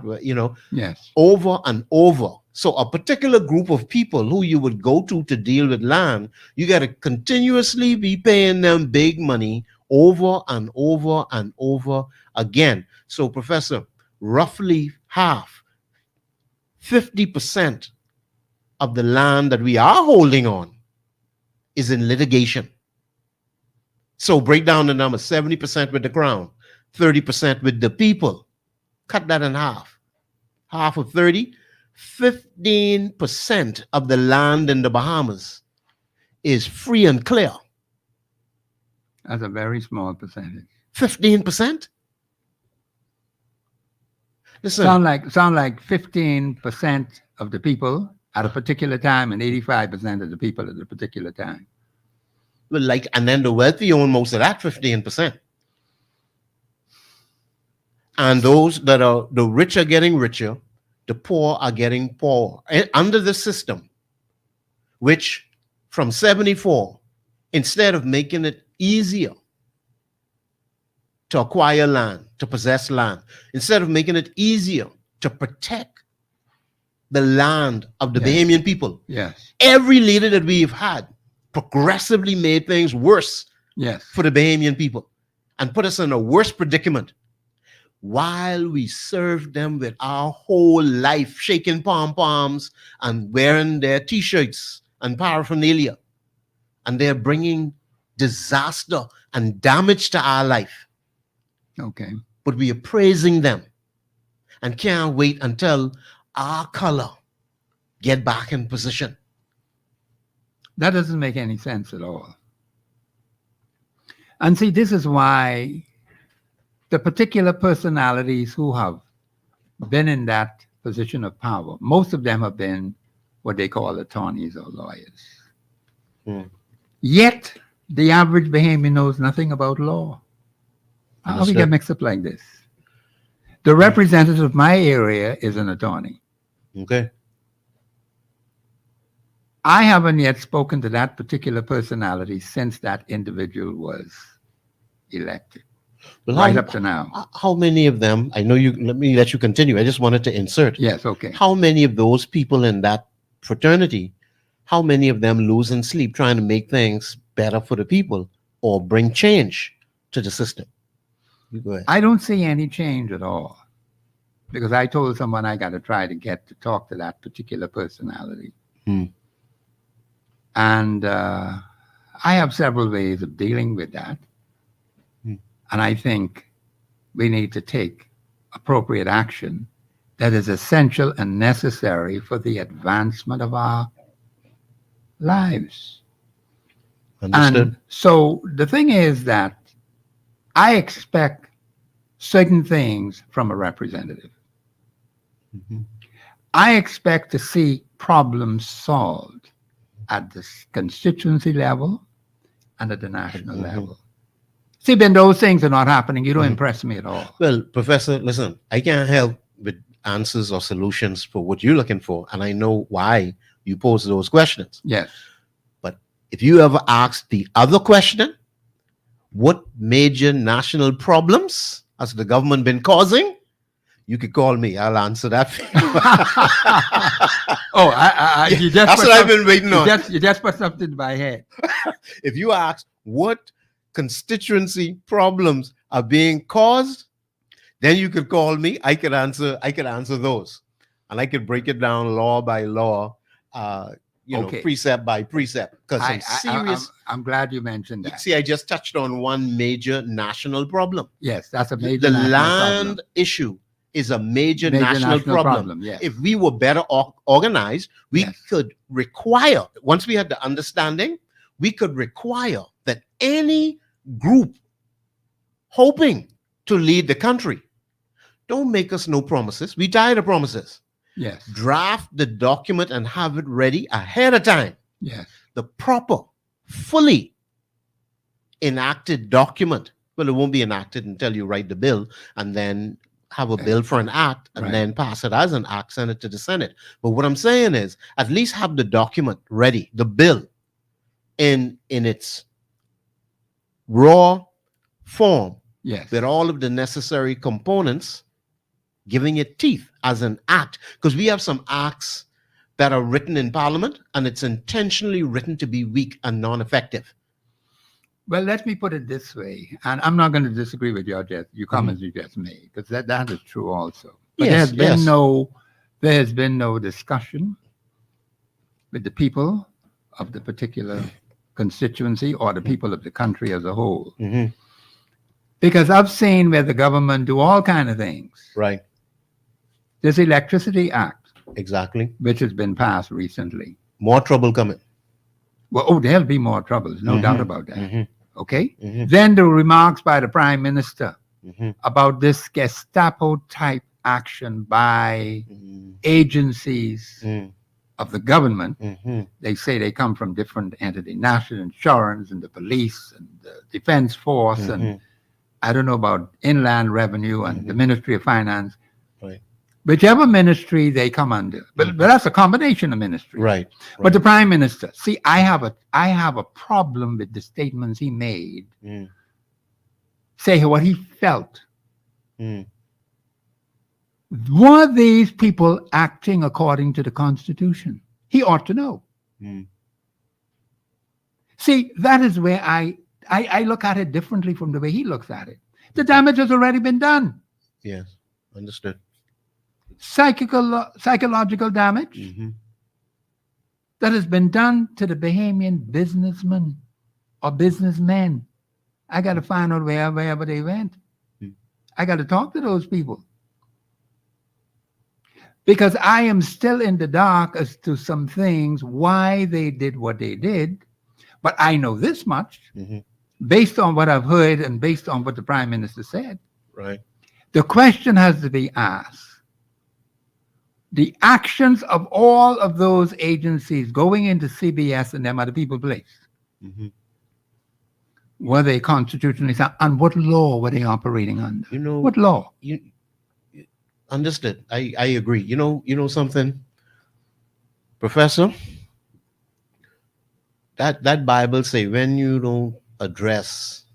Yes. over and over. So a particular group of people who you would go to deal with land, you got to continuously be paying them big money over and over and over again. So, Professor, roughly half, 50% of the land that we are holding on is in litigation. So break down the number, 70% with the Crown, 30% with the people. Cut that in half. Half of 30, 15% of the land in the Bahamas is free and clear. That's a very small percentage. 15%? Listen, Sound like 15% of the people at a particular time and 85% of the people at a particular time. well, like, and then the wealthy own most of that 15%. And those that are, the rich are getting richer, the poor are getting poorer. Under the system, which from 74, instead of making it easier to acquire land, to possess land, instead of making it easier to protect the land of the Bahamian people, Yes. every leader that we've had progressively made things worse Yes. for the Bahamian people and put us in a worse predicament, while we served them with our whole life, shaking pom-poms and wearing their t-shirts and paraphernalia. And they're bringing disaster and damage to our life. Okay. But we are praising them and can't wait until our color get back in position. That doesn't make any sense at all. And see, this is why the particular personalities who have been in that position of power, most of them have been what they call attorneys or lawyers. Yet, the average Bahamian knows nothing about law. How we get mixed up like this? The representative of my area is an attorney. Okay. I haven't yet spoken to that particular personality since that individual was elected. Well, Right up to now. How many of them, I know you, let me let you continue. I just wanted to insert. Yes, okay. How many of those people in that fraternity, how many of them losing sleep trying to make things better for the people or bring change to the system? You go ahead. I don't see any change at all, because I told someone I got to try to get to talk to that particular personality. And I have several ways of dealing with that. And I think we need to take appropriate action that is essential and necessary for the advancement of our lives. Understood. And so the thing is that I expect certain things from a representative. I expect to see problems solved at the constituency level and at the national level. See, when those things are not happening, you don't impress me at all. Well, Professor, listen, I can't help with answers or solutions for what you're looking for. And I know why you pose those questions. Yes. But if you ever asked the other question, what major national problems has the government been causing? You could call me. I'll answer that. You just that's what I've been waiting on. You just put something in my head. If you ask what constituency problems are being caused, then you could call me. I could answer those, and I could break it down law by law, precept by precept. Because I'm glad you mentioned that. See, I just touched on one major national problem. Yes, that's a major. The national land problem. issue is a major national problem. Yes. If we were better organized, we could require, once we had the understanding, we could require that any group hoping to lead the country, don't make us no promises. We tired of promises. Yes. Draft the document and have it ready ahead of time. Yes. The proper, fully enacted document. Well, it won't be enacted until you write the bill and then have a bill for an act and then pass it as an act, send it to the Senate. But what I'm saying is, at least have the document ready, the bill in its raw form, with all of the necessary components, giving it teeth as an act. Because we have some acts that are written in Parliament and it's intentionally written to be weak and non-effective. Well, let me put it this way, and I'm not going to disagree with your comments you just made, because that is true also. But there has been no discussion with the people of the particular constituency or the people of the country as a whole. Because I've seen where the government do all kind of things. Right. This Electricity Act, Exactly. which has been passed recently. More trouble coming. Well, there'll be more troubles, no doubt about that. Mhm. Okay? Mhm. Then the remarks by the Prime Minister Mhm. about this Gestapo type action by Mhm. agencies Mhm. of the government. Mhm. They say they come from different entities, national insurance and the police and the defense force, and Mhm. I don't know about inland revenue and the Ministry of Finance. Right. Whichever ministry they come under, but that's a combination of ministries. Right. But the Prime Minister, see, I have a problem with the statements he made. Mm. Say what he felt. Mm. Were these people acting according to the Constitution? He ought to know. Mm. See, that is where I look at it differently from the way he looks at it. The damage has already been done. Yes. Understood. Psychological damage Mhm. that has been done to the Bahamian businessmen or businessmen. I got to find out wherever they went. Mm. I got to talk to those people. Because I am still in the dark as to some things, why they did what they did. But I know this much, Mhm. based on what I've heard and based on what the Prime Minister said. Right. The question has to be asked. The actions of all of those agencies going into CBS and them other people place, Mhm. were they constitutionally sound? And what law were they operating under? You know. What law? You understood. I agree. You know something, Professor. That Bible say when you don't address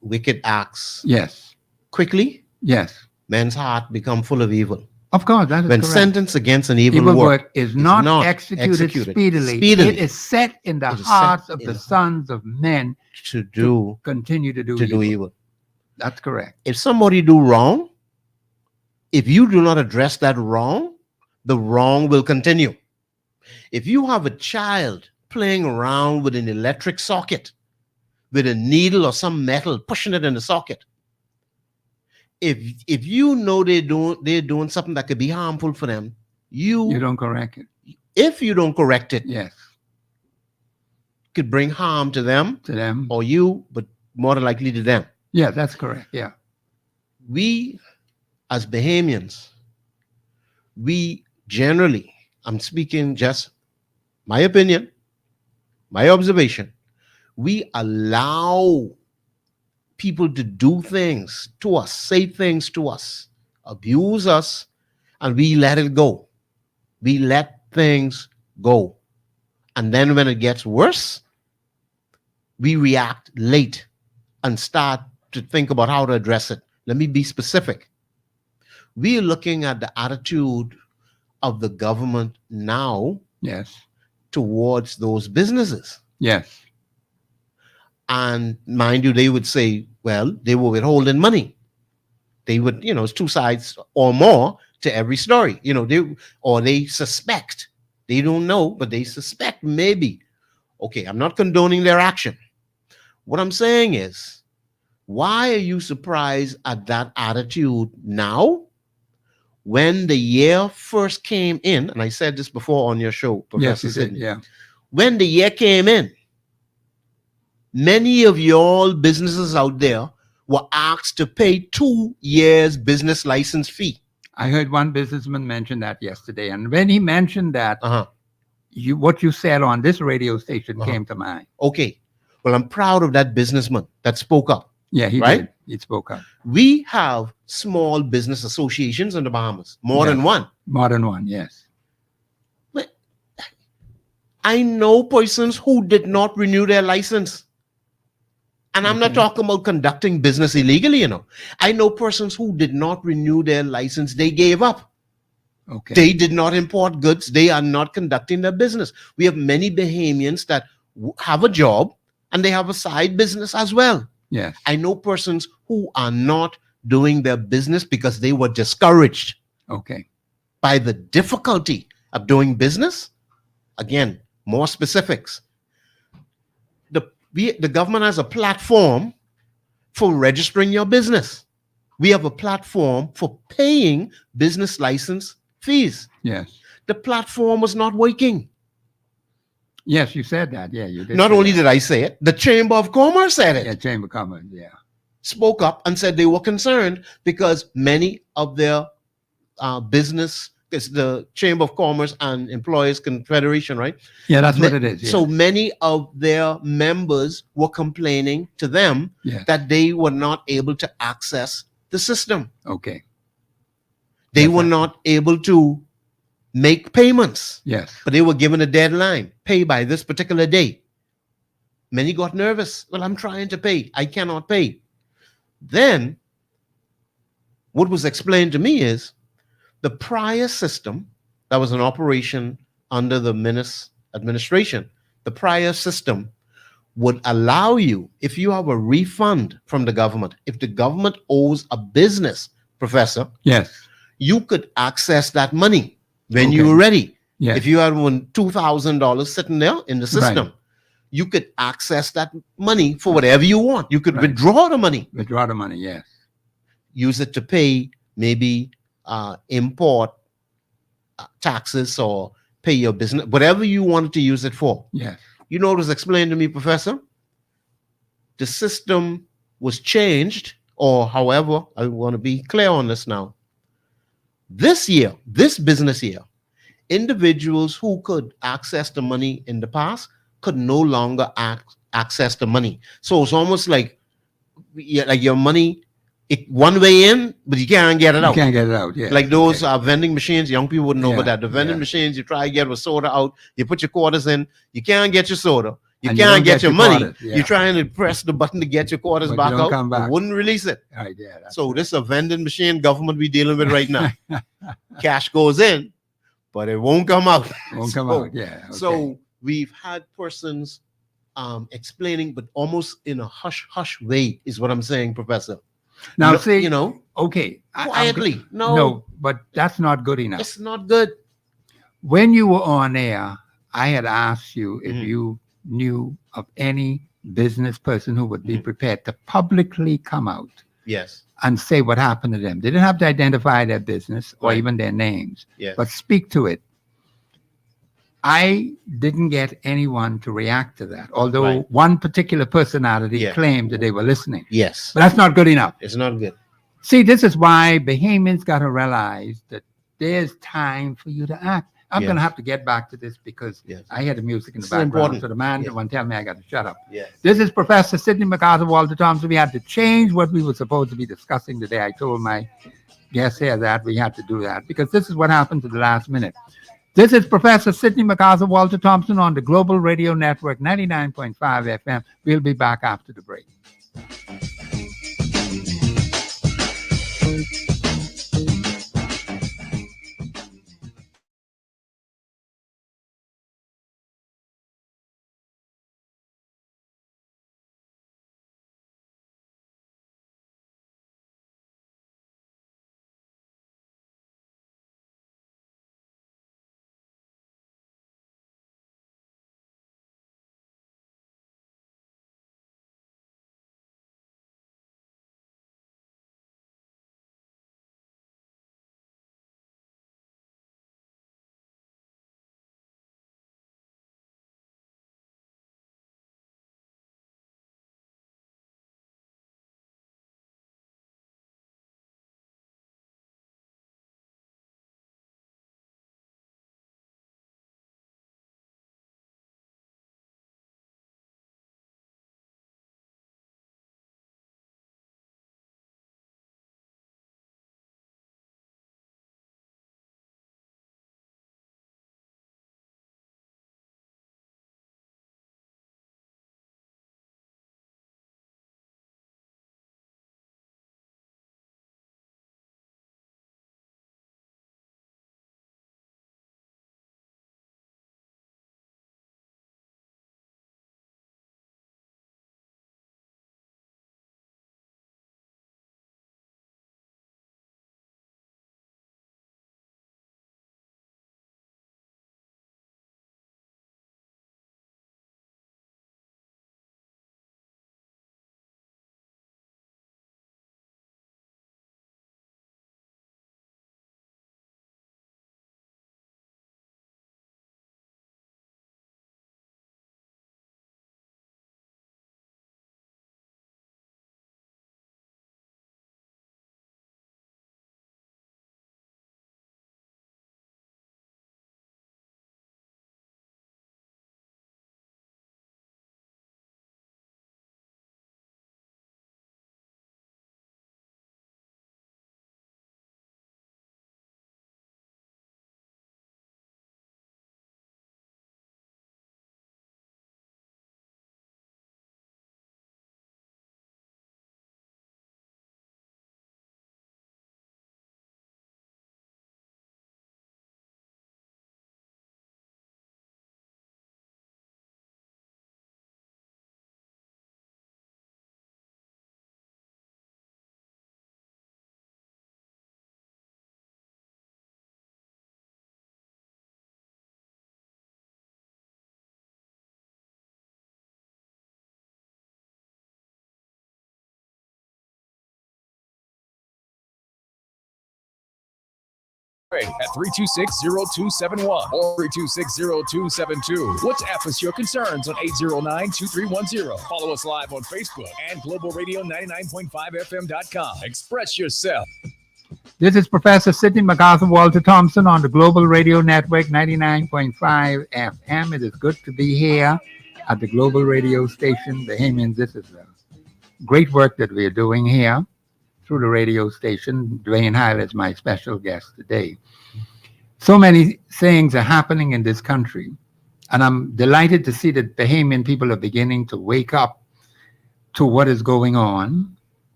wicked acts Yes. quickly, Yes. men's heart become full of evil. Of course, that is When correct. sentence against an evil Evil work work is not executed speedily. speedily. It is set in the It is hearts set of in the the sons of men to do continue to do to evil. do evil. That's correct. If somebody do wrong, if you do not address that wrong, the wrong will continue. If you have a child playing around with an electric socket, with a needle or some metal, pushing it in the socket, if you know they're doing something that could be harmful for them, You don't correct it. if you don't correct it, Yes. could bring harm to them To them. or you, but more than likely to them. Yeah, that's correct. Yeah. We, as Bahamians, we generally, I'm speaking just my opinion, my observation, we allow people to do things to us, say things to us, abuse us, and we let it go. We let things go. And then when it gets worse, we react late and start to think about how to address it. Let me be specific. We are looking at the attitude of the government now Yes. towards those businesses. Yes. And mind you, they would say, well, they were withholding money. They would, it's two sides or more to every story. They suspect. They don't know, but they suspect maybe. Okay, I'm not condoning their action. What I'm saying is, why are you surprised at that attitude now? When the year first came in, and I said this before on your show, Professor Yes, you did. Sidney. Yeah. When the year came in, many of your businesses out there were asked to pay 2 years business license fee. I heard one businessman mention that yesterday. And when he mentioned that, what you said on this radio station came to mind. Okay. Well, I'm proud of that businessman that spoke up. Yeah, he right? did. He spoke up. We have small business associations in the Bahamas, more than one. More than one, yes. But I know persons who did not renew their license. And I'm not talking about conducting business illegally, I know persons who did not renew their license. They gave up. Okay. They did not import goods. They are not conducting their business. We have many Bahamians that have a job and they have a side business as well. Yes. I know persons who are not doing their business because they were discouraged. Okay. By the difficulty of doing business. Again, more specifics. The government has a platform for registering your business. We have a platform for paying business license fees. Yes. The platform was not working. Yes, you said that. Yeah, you did. Not say only that. did I say it, the Chamber of Commerce said it. Yeah, Chamber of Commerce. Yeah. Spoke up and said they were concerned because many of their business, it's the Chamber of Commerce and Employers Confederation, right? Yeah, that's what it is. Yes. So many of their members were complaining to them Yes. that they were not able to access the system. Okay. They Yes, were sir. not able to make payments, Yes. but they were given a deadline, pay by this particular day. Many got nervous. Well, I'm trying to pay. I cannot pay. Then what was explained to me is the prior system that was in operation under the Minis administration, the prior system would allow you, if you have a refund from the government, if the government owes a business, Professor, Yes. you could access that money when Okay. you were ready. Yes. If you had $2,000 sitting there in the system, Right. you could access that money for whatever you want. You could Right. withdraw the money, Withdraw the money. Yes. use it to pay maybe import taxes or pay your business, whatever you wanted to use it for. Yes. You know what was explained to me, Professor? The system was changed, or however, I want to be clear on this now. This year, this business year, individuals who could access the money in the past could no longer access the money. So it's almost like your money, one way in, but you can't get it You out. can't get it out. Yeah. Like those vending machines, young people wouldn't know about Yeah, that. The vending yeah. machines, you try to get a soda out, you put your quarters in, you can't get your soda, you And you can't don't get get your your money. quarters, yeah. You're trying to press the button to get your quarters But you back don't out, come back. it wouldn't release it. Right. Yeah. That's So this is a vending machine government we dealing with right now. Cash goes in, but it won't come out. won't come So- out. Yeah. Okay. So we've had persons explaining, but almost in a hush way, is what I'm saying, Professor. now, No- see, you know, okay. I'm quietly. no, but that's not good enough. It's not good. When you were on air, I had asked you if Mhm. you knew of any business person who would be Mhm. prepared to publicly come out Yes. and say what happened to them. They didn't have to identify their business or Right. even their names, Yes. but speak to it. I didn't get anyone to react to that, although Right. one particular personality Yeah. claimed that they were listening. Yes. But that's not good enough. It's not good. See, this is why Bahamians got to realize that there's time for you to act. I'm Yes. going to have to get back to this because Yes. I hear the music in the This is background. important. So the man Yes. won't tell me I got to shut up. Yes. This is Professor Sidney MacArthur, Walter Thompson. We had to change what we were supposed to be discussing today. I told my guests here that we had to do that because this is what happened to the last minute. This is Professor Sidney MacArthur, Walter Thompson on the Global Radio Network, 99.5 FM. We'll be back after the break. at 326-0271 or 326-0272. WhatsApp us your concerns on 809-2310. Follow us live on Facebook and Global Radio 99.5FM.com. Express yourself. This is Professor Sidney MacArthur Walter Thompson on the Global Radio Network 99.5 FM. It is good to be here at the Global Radio Station. Bahamians, this is great work that we are doing here through the radio station. Dwayne Heil is my special guest today. So many things are happening in this country, and I'm delighted to see that Bahamian people are beginning to wake up to what is going on,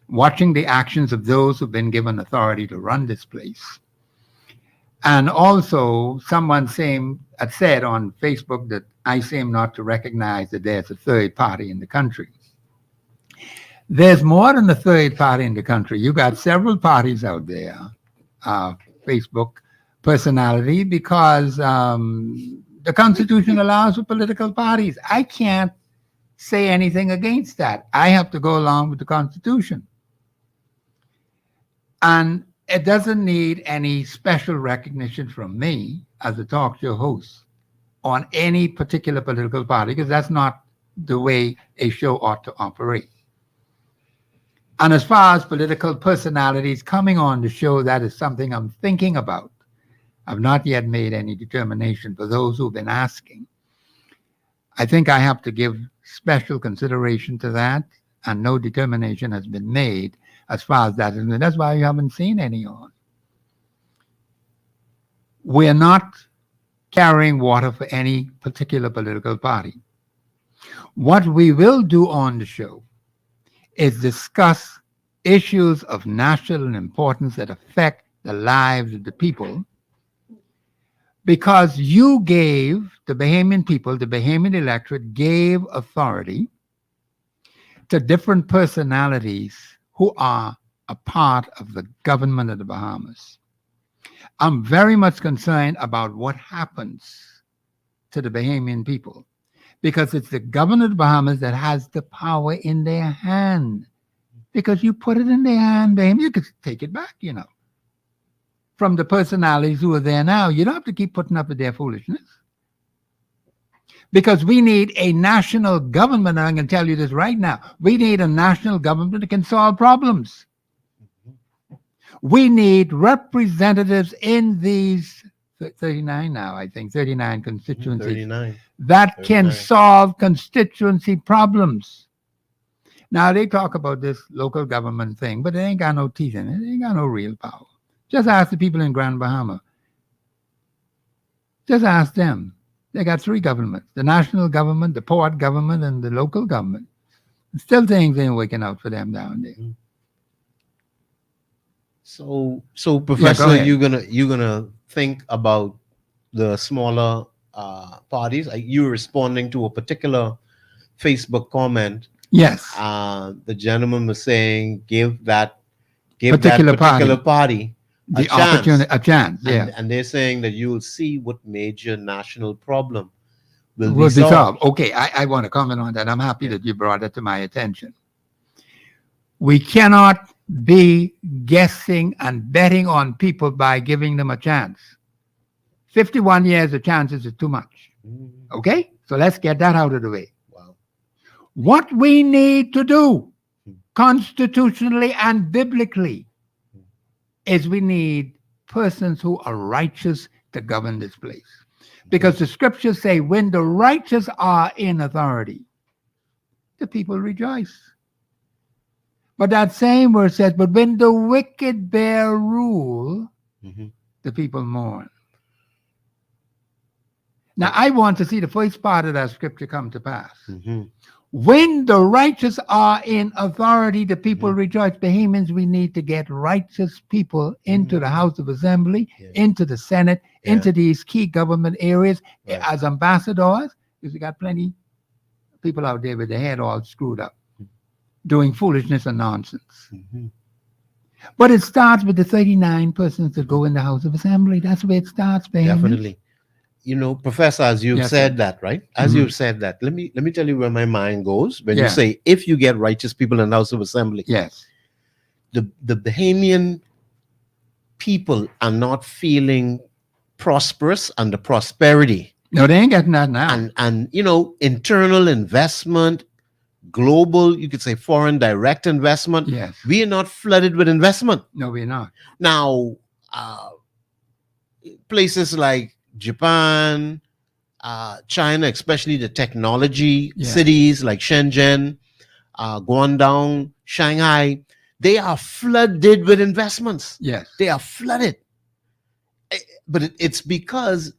watching the actions of those who've been given authority to run this place. And also, someone had said on Facebook that I seem not to recognize that there's a third party in the country. There's more than a third party in the country. You got several parties out there, Facebook personality, because the Constitution allows for political parties. I can't say anything against that. I have to go along with the Constitution. And it doesn't need any special recognition from me as a talk show host on any particular political party, because that's not the way a show ought to operate. And as far as political personalities coming on the show, that is something I'm thinking about. I've not yet made any determination for those who've been asking. I think I have to give special consideration to that, and no determination has been made as far as that is concerned. That's why you haven't seen any on. We're not carrying water for any particular political party. What we will do on the show is discuss issues of national importance that affect the lives of the people, because you gave the Bahamian people, the Bahamian electorate gave authority to different personalities who are a part of the government of the Bahamas. I'm very much concerned about what happens to the Bahamian people, because it's the government of the Bahamas that has the power in their hand. Because you put it in their hand, Bahamian, you could take it back, from the personalities who are there now. You don't have to keep putting up with their foolishness. Because we need a national government, and I can tell you this right now, we need a national government that can solve problems. We need representatives in these 39 now, I think, 39 constituencies 39. that can 39. solve constituency problems. Now, they talk about this local government thing, but it ain't got no teeth in it. It ain't got no real power. Just ask the people in Grand Bahama. Just ask them. They got three governments: the national government, the port government, and the local government. Still things ain't working out for them down there. So Professor, ahead. you're gonna think about the smaller parties. You were responding to a particular Facebook comment. Yes. The gentleman was saying, give that Particular party The opportunity, a chance, yeah. And they're saying that you will see what major national problem will Will be solved. Okay, I want to comment on that. I'm happy that you brought it to my attention. We cannot be guessing and betting on people by giving them a chance. 51 years of chances is too much. Okay? So let's get that out of the way. Wow. What we need to do constitutionally and biblically is we need persons who are righteous to govern this place. Because the scriptures say when the righteous are in authority, the people rejoice. But that same verse says, but when the wicked bear rule, the people mourn. Now, I want to see the first part of that scripture come to pass. When the righteous are in authority, the people rejoice. Bahamians, we need to get righteous people into the House of Assembly, into the Senate, into these key government areas as ambassadors, because we got plenty of people out there with their head all screwed up, doing foolishness and nonsense. But it starts with the 39 persons that go in the House of Assembly. That's where it starts, Bahamians. Definitely. You know, Professor, as you've said that, right? As you've said that, let me tell you where my mind goes when you say if you get righteous people in the House of Assembly. Yes. The Bahamian people are not feeling prosperous under prosperity. No, they ain't getting that now. And internal investment, global, you could say foreign direct investment. Yes. We are not flooded with investment. No, we're not. Now, places like Japan, China, especially the technology cities like Shenzhen, Guangdong, Shanghai, they are flooded with investments. Yes. They are flooded. But it's because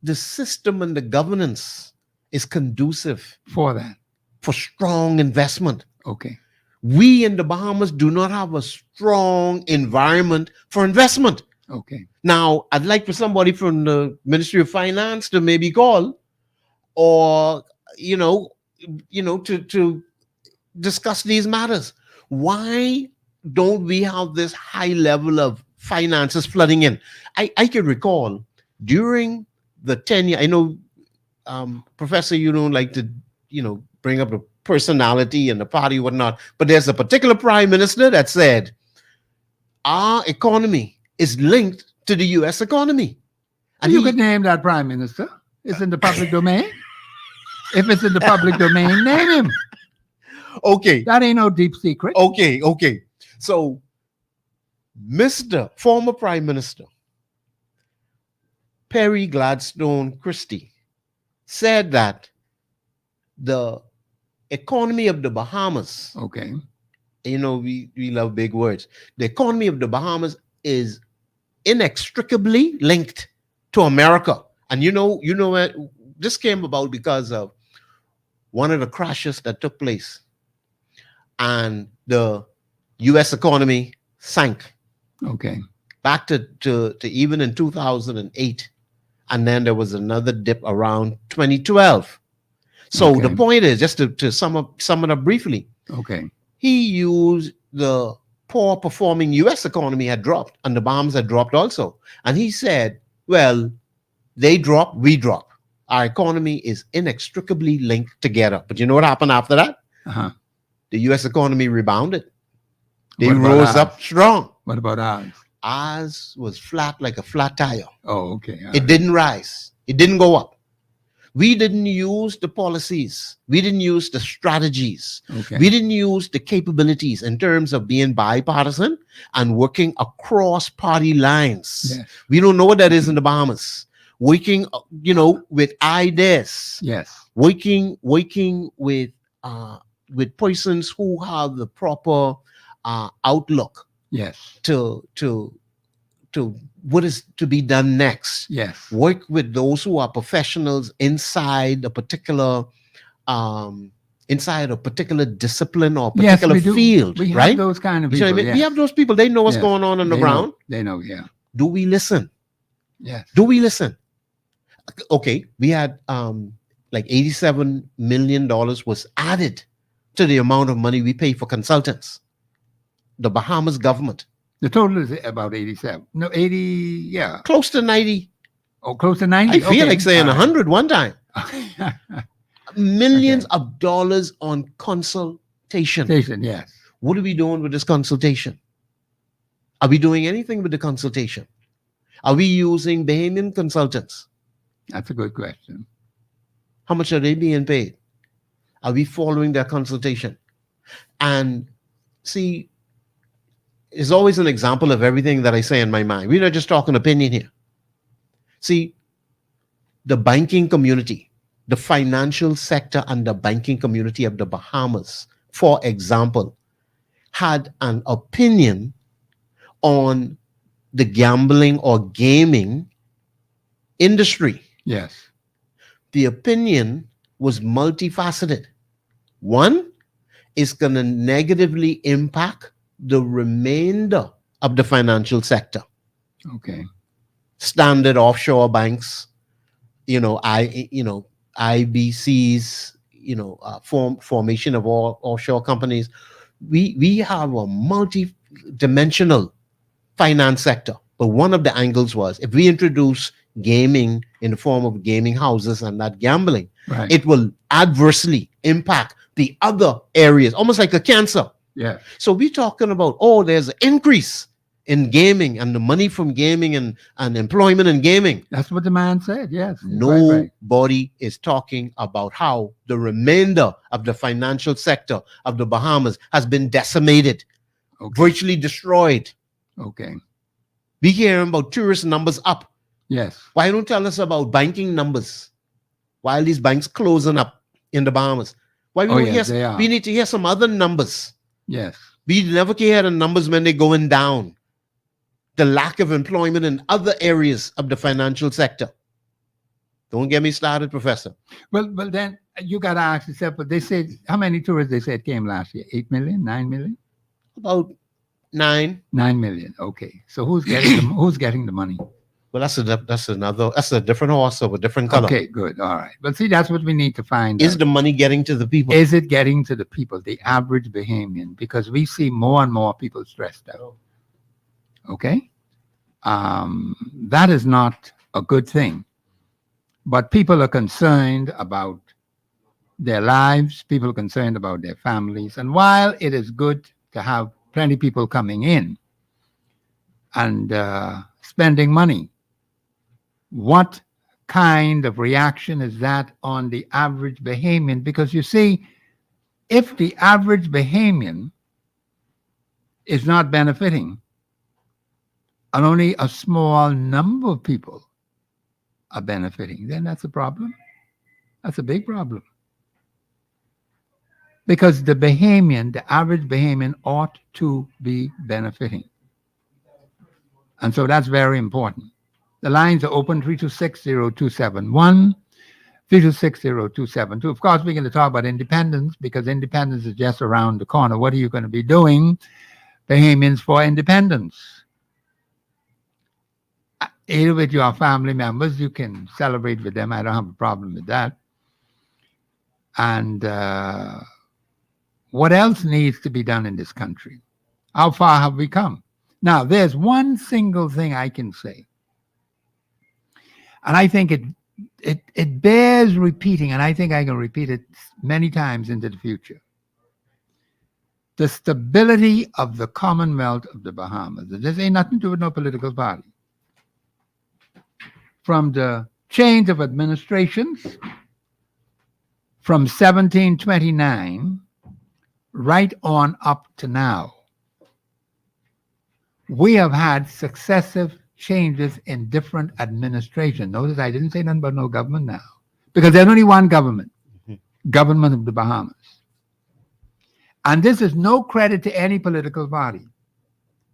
the system and the governance is conducive For that. for strong investment. Okay. We in the Bahamas do not have a strong environment for investment. Okay. Now, I'd like for somebody from the Ministry of Finance to maybe call, or to discuss these matters. Why don't we have this high level of finances flooding in? I can recall during the tenure. I know, Professor, you don't like to bring up the personality and the party, whatnot, but there's a particular prime minister that said our economy is linked to the U.S. economy. And you could name that prime minister. It's in the public domain. If it's in the public domain, name him. Okay. That ain't no deep secret. Okay. So, Mr. Former Prime Minister Perry Gladstone Christie said that the economy of the Bahamas, Okay. we love big words. The economy of the Bahamas is inextricably linked to America. And this came about because of one of the crashes that took place, and the U.S. economy sank. Okay. Back to even in 2008, and then there was another dip around 2012. So the point is, just to sum it up briefly. Okay. He used the poor performing U.S. economy had dropped, and the Bahamas had dropped also, and he said, well, they drop, we drop. Our economy is inextricably linked together. But you know what happened after that? Uh-huh. The U.S. economy rebounded. They rose up strong. What about ours? Ours was flat like a flat tire. Oh, okay. It didn't rise. It didn't go up. We didn't use the policies. We didn't use the strategies. Okay. We didn't use the capabilities in terms of being bipartisan and working across party lines. Yes. We don't know what that is in the Bahamas. Working, with ideas. Yes. Working with persons who have the proper outlook. Yes. To what is to be done next. Yes. Work with those who are professionals inside a particular discipline or particular field. We right? have those kind of people. We have those people. They know what's going on the ground. They know, yeah. Do we listen? Yes. Do we listen? Okay, we had like $87 million was added to the amount of money we pay for consultants. The Bahamas government. The total is about 87. No, 80, yeah. Close to 90. Oh, close to 90? I feel like saying 100 one time. Okay. Millions of dollars on consultation. Yes. What are we doing with this consultation? Are we doing anything with the consultation? Are we using Bahamian consultants? That's a good question. How much are they being paid? Are we following their consultation? And see, it's always an example of everything that I say in my mind. We're not just talking opinion here. See, the banking community, the financial sector and the banking community of the Bahamas, for example, had an opinion on the gambling or gaming industry. Yes. The opinion was multifaceted. One is going to negatively impact the remainder of the financial sector. Okay. Standard offshore banks, IBCs, formation of all offshore companies. We have a multi-dimensional finance sector. But one of the angles was, if we introduce gaming in the form of gaming houses and not gambling, right, it will adversely impact the other areas, almost like a cancer. Yeah. So we're talking about, there's an increase in gaming and the money from gaming and employment in gaming. That's what the man said. Yes. He's quite right. Nobody is talking about how the remainder of the financial sector of the Bahamas has been decimated, virtually destroyed. Okay. We hear about tourist numbers up. Yes. Why don't tell us about banking numbers? Why are these banks closing up in the Bahamas? Why we don't yes, hear? they are. We need to hear some other numbers. Yes. We never hear the numbers when they're going down. The lack of employment in other areas of the financial sector. Don't get me started, Professor. Well, then you got to ask yourself, but they said, how many tourists they said came last year? 8 million, 9 million? About 9. 9 million. Okay. So who's getting the money? Well, that's a different horse of a different color. Okay, good. All right. But see, that's what we need to find Is out. the money getting to the people? Is it getting to the people, the average Bahamian? Because we see more and more people stressed out. Okay? That is not a good thing. But people are concerned about their lives. People are concerned about their families. And while it is good to have plenty of people coming in and spending money, what kind of reaction is that on the average Bahamian? Because you see, if the average Bahamian is not benefiting, and only a small number of people are benefiting, then that's a problem. That's a big problem. Because the Bahamian, the average Bahamian, ought to be benefiting. And so that's very important. The lines are open, 326-0271, 326-0272. Of course, we're going to talk about independence, because independence is just around the corner. What are you going to be doing, Bahamians, for independence? Either with your family members, you can celebrate with them. I don't have a problem with that. And what else needs to be done in this country? How far have we come? Now, there's one single thing I can say, and I think it bears repeating, and I think I can repeat it many times into the future. The stability of the Commonwealth of the Bahamas. This ain't nothing to do with no political party. From the change of administrations from 1729 right on up to now, we have had successive changes in different administrations. Notice I didn't say nothing about no government now, because there's only one government, government of the Bahamas. And this is no credit to any political party.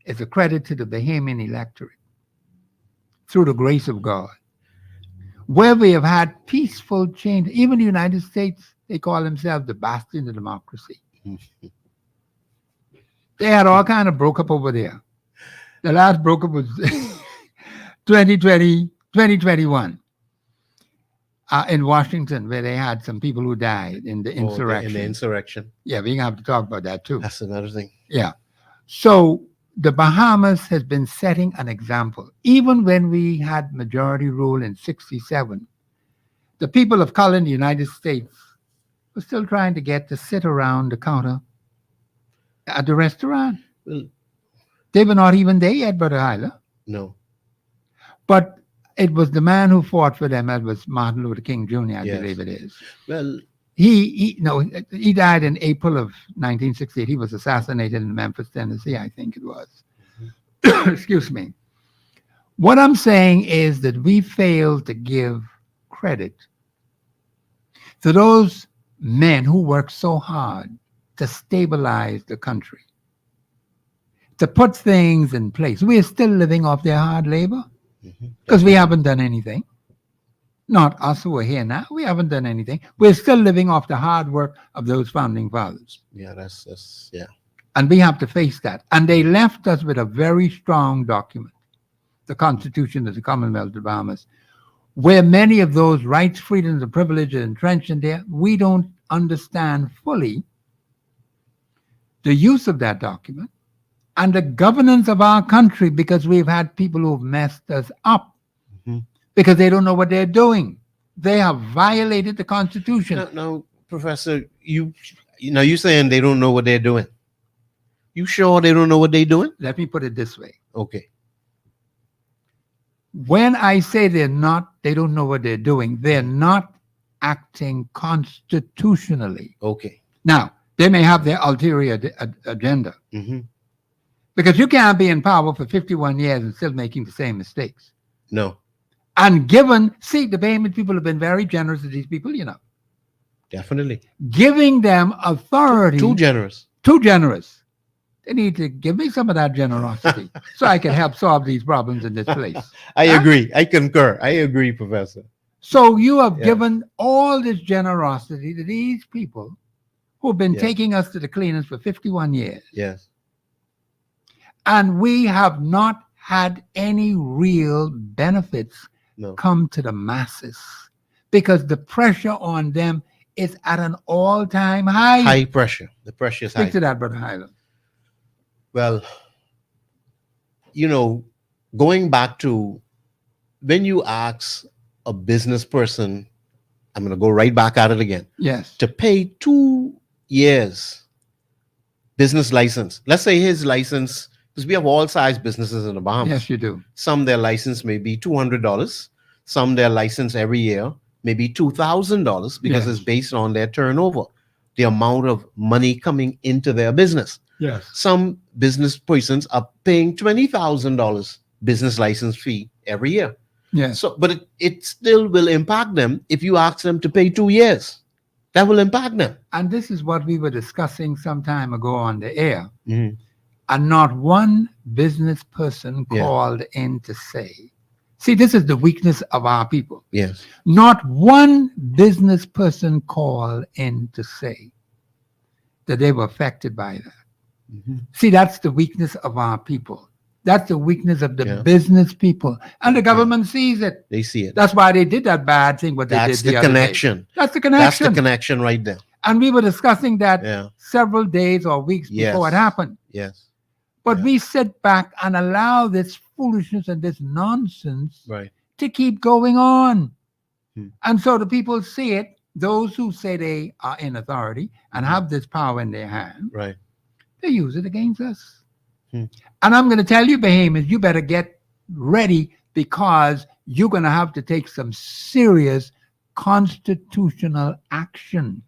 It's a credit to the Bahamian electorate through the grace of God, where we have had peaceful change. Even the United States, they call themselves the bastion of democracy. They had all kind of broke up over there. The last broke up was 2021 in Washington, where they had some people who died in the insurrection. In the insurrection. Yeah, we're going to have to talk about that too. That's another thing. Yeah. So the Bahamas has been setting an example. Even when we had majority rule in 1967, the people of color in the United States were still trying to get to sit around the counter at the restaurant. Well, they were not even there yet, Brother Hyla. No. But it was the man who fought for them. That was Martin Luther King Jr., I believe it is. Well, he died in April of 1968. He was assassinated in Memphis, Tennessee, I think it was. Excuse me. What I'm saying is that we failed to give credit to those men who worked so hard to stabilize the country, to put things in place. We are still living off their hard labor because we haven't done anything. Not us who are here now. We haven't done anything. We're still living off the hard work of those founding fathers. Yeah, that's. And we have to face that. And they left us with a very strong document, the Constitution of the Commonwealth of the Bahamas, where many of those rights, freedoms, and privileges entrenched in there, we don't understand fully the use of that document and the governance of our country, because we've had people who've messed us up because they don't know what they're doing. They have violated the Constitution. No, Professor, you're saying they don't know what they're doing. You sure they don't know what they're doing? Let me put it this way. Okay. When I say they don't know what they're doing, they're not acting constitutionally. Okay. Now, they may have their ulterior agenda Mm-hmm. because you can't be in power for 51 years and still making the same mistakes. No, And the Bahamian people have been very generous to these people, definitely. giving them authority. Too generous. Too generous. They need to give me some of that generosity so I can help solve these problems in this place. I Huh? agree. I concur. I agree, Professor. So you have Yeah. given all this generosity to these people who've been Yeah. taking us to the cleaners for 51 years. Yes. And we have not had any real benefits No. come to the masses because the pressure on them is at an all-time high. High pressure. The pressure is high. Speak to that, Brother Highland. Well, going back to when you ask a business person, I'm going to go right back at it again, Yes. to pay 2 years business license. Let's say his license, because we have all size businesses in the Bahamas. Yes, you do. Some their license may be $200. Some their license every year maybe $2,000 because Yes. it's based on their turnover, the amount of money coming into their business. Yes. Some business persons are paying $20,000 business license fee every year. Yes. So, but it still will impact them if you ask them to pay 2 years. That will impact them. And this is what we were discussing some time ago on the air. Mhm. And not one business person Yeah. called in to say, see, this is the weakness of our people. Yes. Not one business person called in to say that they were affected by that. Mhm. See, that's the weakness of our people. That's the weakness of the Yeah. business people. And the government sees it. They see it. That's why they did that bad thing, what they That's did the other day. connection. That's the That's connection. the connection right there. And we were discussing that Yeah. several days or weeks Yes. before it happened. Yes. But Yeah. we sit back and allow this foolishness and this nonsense Right. to keep going on. Hmm. And so the people see it, those who say they are in authority and have this power in their hand, Right. they use it against us. Hmm. And I'm going to tell you, Bahamians, you better get ready because you're going to have to take some serious constitutional action.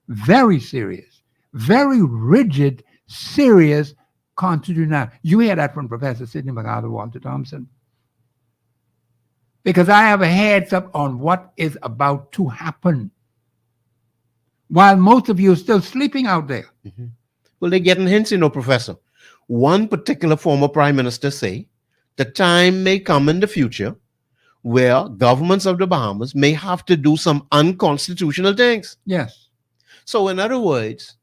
Very serious, very rigid, serious constitutional. You hear that from Professor Sidney MacArthur Walter Thompson. Because I have a heads up on what is about to happen. While most of you are still sleeping out there. Mhm. Well, they're getting hints, Professor. One particular former prime minister say the time may come in the future where governments of the Bahamas may have to do some unconstitutional things. Yes. So in other words,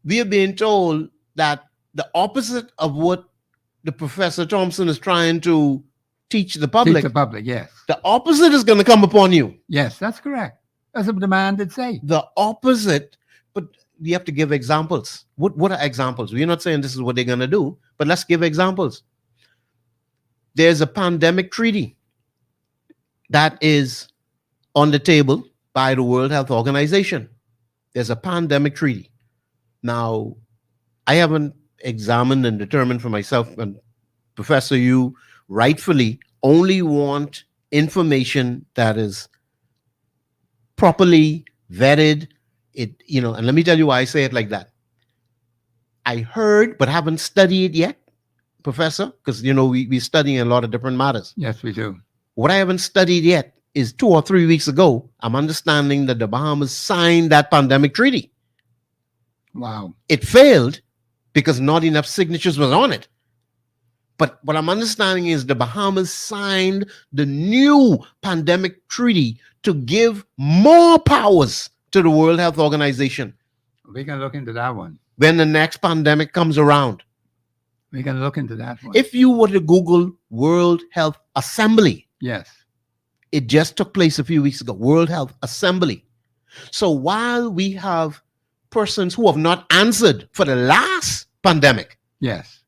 we are being told that the opposite of what the Professor Thompson is trying to teach the public, Teach the public, yes. the opposite is going to come upon you. Yes, that's correct. That's what the man did say. The opposite, but we have to give examples. What are examples? We're not saying this is what they're going to do, but let's give examples. There's a pandemic treaty that is on the table by the World Health Organization. There's a pandemic treaty. Now, I haven't examined and determined for myself, and Professor, you rightfully only want information that is properly vetted. And let me tell you why I say it like that. I heard, but haven't studied yet, Professor, because we're studying a lot of different matters. Yes, we do. What I haven't studied yet is 2 or 3 weeks ago, I'm understanding that the Bahamas signed that pandemic treaty. Wow. It failed because not enough signatures was on it. But what I'm understanding is the Bahamas signed the new pandemic treaty to give more powers to the World Health Organization We can look into that one. when the next pandemic comes around. We can look into that one. If you were to Google World Health Assembly, Yes. it just took place a few weeks ago, World Health Assembly. So while we have persons who have not answered for the last pandemic, Yes.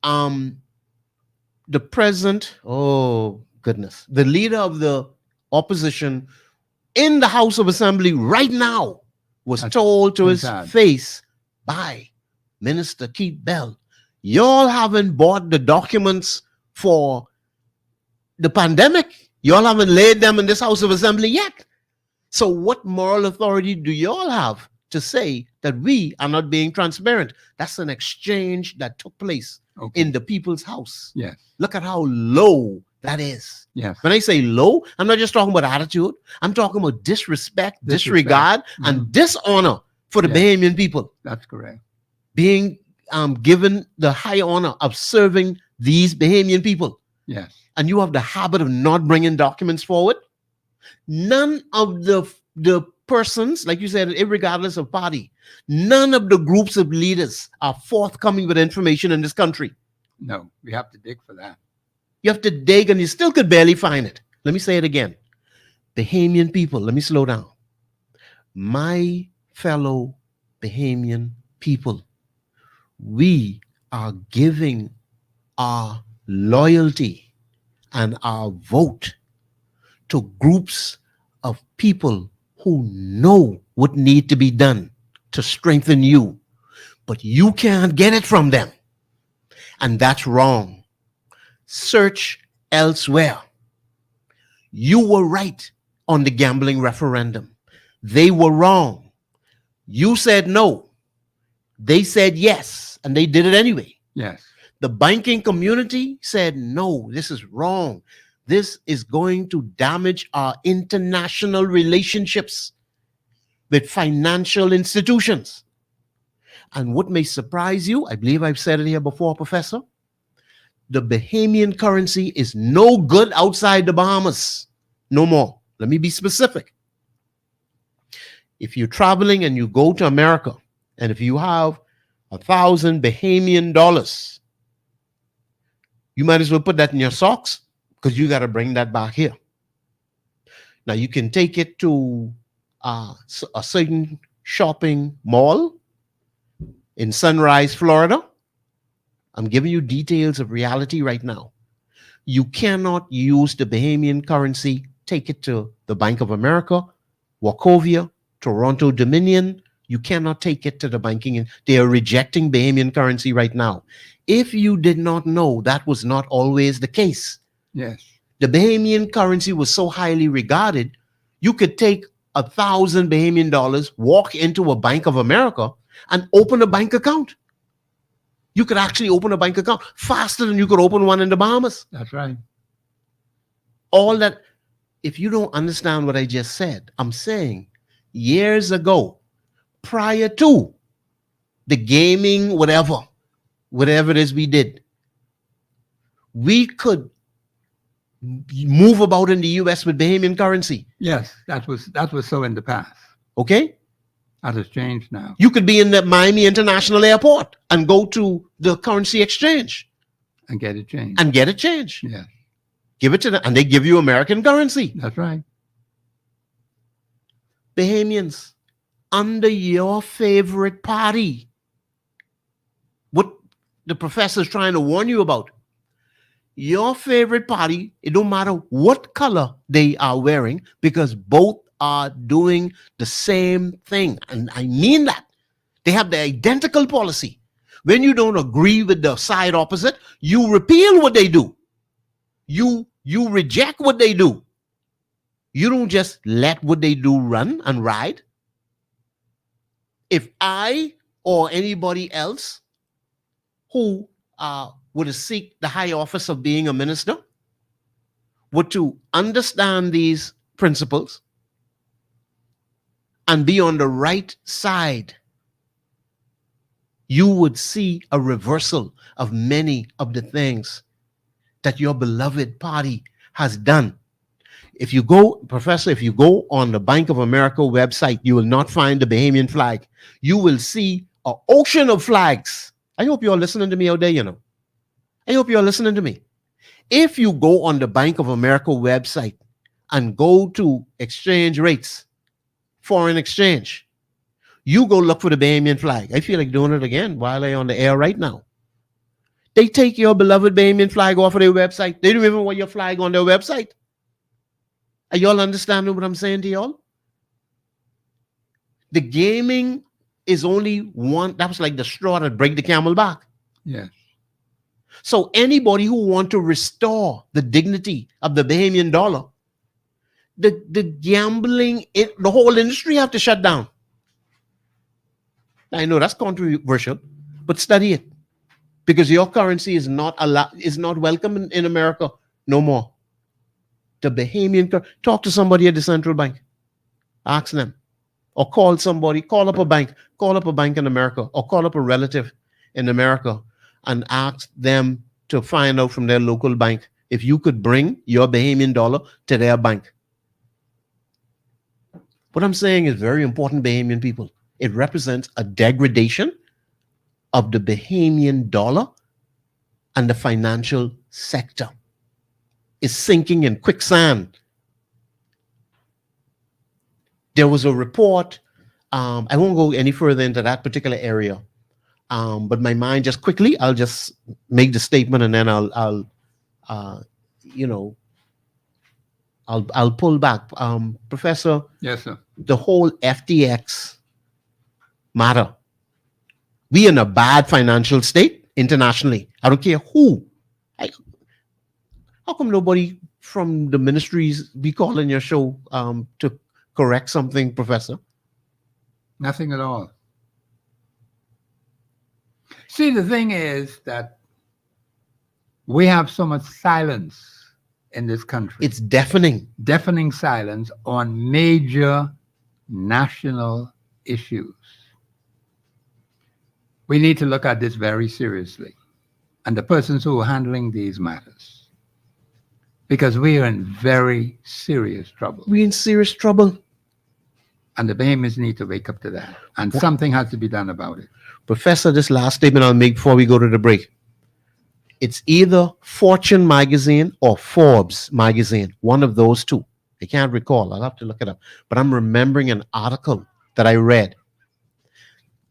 the president, oh goodness, the leader of the opposition in the House of Assembly right now was That's told to his sad. face by Minister Keith Bell, y'all haven't bought the documents for the pandemic. Y'all haven't laid them in this House of Assembly yet. So what moral authority do y'all have to say that we are not being transparent? That's an exchange that took place in the people's house. Yes. Look at how low that is. Yes. When I say low, I'm not just talking about attitude. I'm talking about disrespect, disregard, and dishonor for the Bahamian people. That's correct. Being given the high honor of serving these Bahamian people. Yes. And you have the habit of not bringing documents forward. None of the persons, like you said, irregardless of party, none of the groups of leaders are forthcoming with information in this country. No, we have to dig for that. You have to dig and you still could barely find it. Let me say it again. Bahamian people, let me slow down. My fellow Bahamian people, we are giving our loyalty and our vote to groups of people who know what need to be done to strengthen you, but you can't get it from them. And that's wrong. Search elsewhere. You were right on the gambling referendum. They were wrong. You said no. They said yes, and they did it anyway. Yes. The banking community said no, this is wrong. This is going to damage our international relationships with financial institutions. And what may surprise you, I believe I've said it here before, Professor, the Bahamian currency is no good outside the Bahamas. No more. Let me be specific. If you're traveling and you go to America, and if you have 1,000 Bahamian dollars, you might as well put that in your socks, because you got to bring that back here. Now, you can take it to a certain shopping mall in Sunrise, Florida. I'm giving you details of reality right now. You cannot use the Bahamian currency, take it to the Bank of America, Wachovia, Toronto Dominion. You cannot take it to the banking. They are rejecting Bahamian currency right now. If you did not know, that was not always the case. Yes. The Bahamian currency was so highly regarded, you could take 1,000 Bahamian dollars, walk into a Bank of America, and open a bank account. You could actually open a bank account faster than you could open one in the Bahamas. That's right. All that, if you don't understand what I just said, I'm saying years ago, prior to the gaming, whatever it is we did, we could move about in the US with Bahamian currency. Yes, that was so in the past. Okay? That has changed now. You could be in the Miami International Airport and go to the currency exchange. And get it changed. And get it changed. Yes. Give it to them, and they give you American currency. That's right. Bahamians, under your favorite party, what the professor is trying to warn you about, your favorite party, it don't matter what color they are wearing, because both are doing the same thing. And I mean that. They have the identical policy. When you don't agree with the side opposite, you repeal what they do. You reject what they do. You don't just let what they do run and ride. If I or anybody else who would seek the high office of being a minister were to understand these principles and be on the right side, you would see a reversal of many of the things that your beloved party has done. If you go, Professor, if you go on the Bank of America website, you will not find the Bahamian flag. You will see an ocean of flags. I hope you're listening to me out there, you know. I hope you're listening to me. If you go on the Bank of America website and go to exchange rates, foreign exchange, you go look for the Bahamian flag. I feel like doing it again while I'm on the air right now. They take your beloved Bahamian flag off of their website. They don't even want your flag on their website. Are y'all understanding what I'm saying to y'all? The gaming is only one. That was like the straw that break the camel back. Yes. So anybody who want to restore the dignity of the Bahamian dollar, the gambling, the whole industry have to shut down. I know that's controversial, but study it, because your currency is not welcome in America no more. The Bahamian talk to somebody at the central bank, ask them, or call up a bank in America, or call up a relative in America and ask them to find out from their local bank if you could bring your Bahamian dollar to their bank. What I'm saying is very important, Bahamian people. It represents a degradation of the Bahamian dollar, and the financial sector is sinking in quicksand. There was a report. I won't go any further into that particular area, but my mind just quickly, I'll just make the statement, and then I'll pull back. Professor, Yes, sir. the whole FTX matter. We in a bad financial state internationally. I don't care who. How come nobody from the ministries be calling your show to correct something, Professor? Nothing at all. See, the thing is that we have so much silence in this country. It's deafening. Deafening silence on major national issues. We need to look at this very seriously, and the persons who are handling these matters, because we are in very serious trouble. We're in serious trouble. And the Bahamians need to wake up to that. And something has to be done about it. Professor, this last statement I'll make before we go to the break. It's either Fortune magazine or Forbes magazine, one of those two. I can't recall. I'll have to look it up. But I'm remembering an article that I read.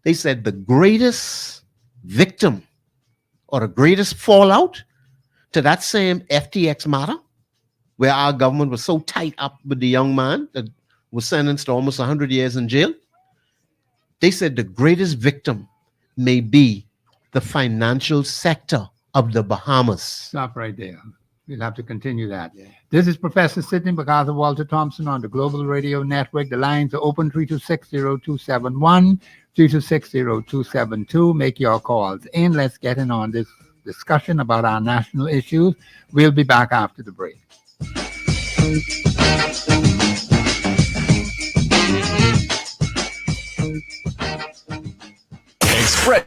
They said the greatest victim or the greatest fallout to that same FTX matter, where our government was so tight up with the young man that was sentenced to almost 100 years in jail. They said the greatest victim may be the financial sector of the Bahamas. Stop right there. We'll have to continue that. Yeah. This is Professor Sidney MacArthur Walter Thompson on the Global Radio Network. The lines are open 326-0271, 326-0272. Make your calls in. Let's get in on this discussion about our national issues. We'll be back after the break. Express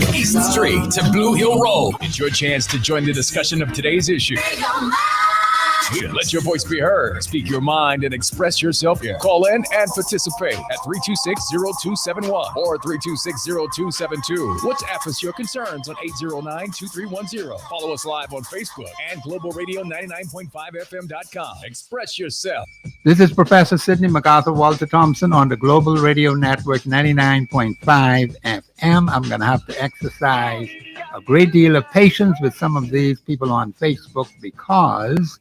From East Street to Blue Hill Road, it's your chance to join the discussion of today's issue. Let your voice be heard. Speak your mind and express yourself. Call in and participate at 326-0271 or 326-0272. WhatsApp us your concerns on 809-2310. Follow us live on Facebook and Global Radio 99.5FM.com. Express yourself. This is Professor Sidney MacArthur Walter Thompson on the Global Radio Network 99.5 FM. I'm going to have to exercise a great deal of patience with some of these people on Facebook because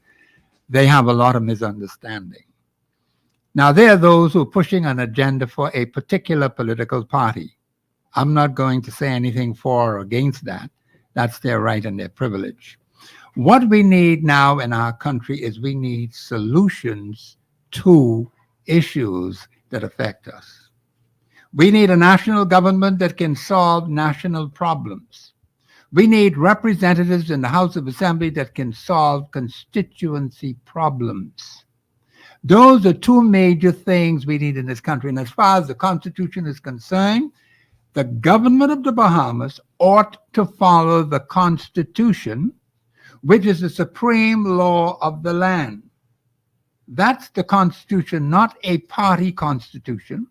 they have a lot of misunderstanding. Now, there are those who are pushing an agenda for a particular political party. I'm not going to say anything for or against that. That's their right and their privilege. What we need now in our country is we need solutions to issues that affect us. We need a national government that can solve national problems. We need representatives in the House of Assembly that can solve constituency problems. Those are two major things we need in this country. And as far as the Constitution is concerned, the government of the Bahamas ought to follow the Constitution, which is the supreme law of the land. That's the Constitution, not a party constitution,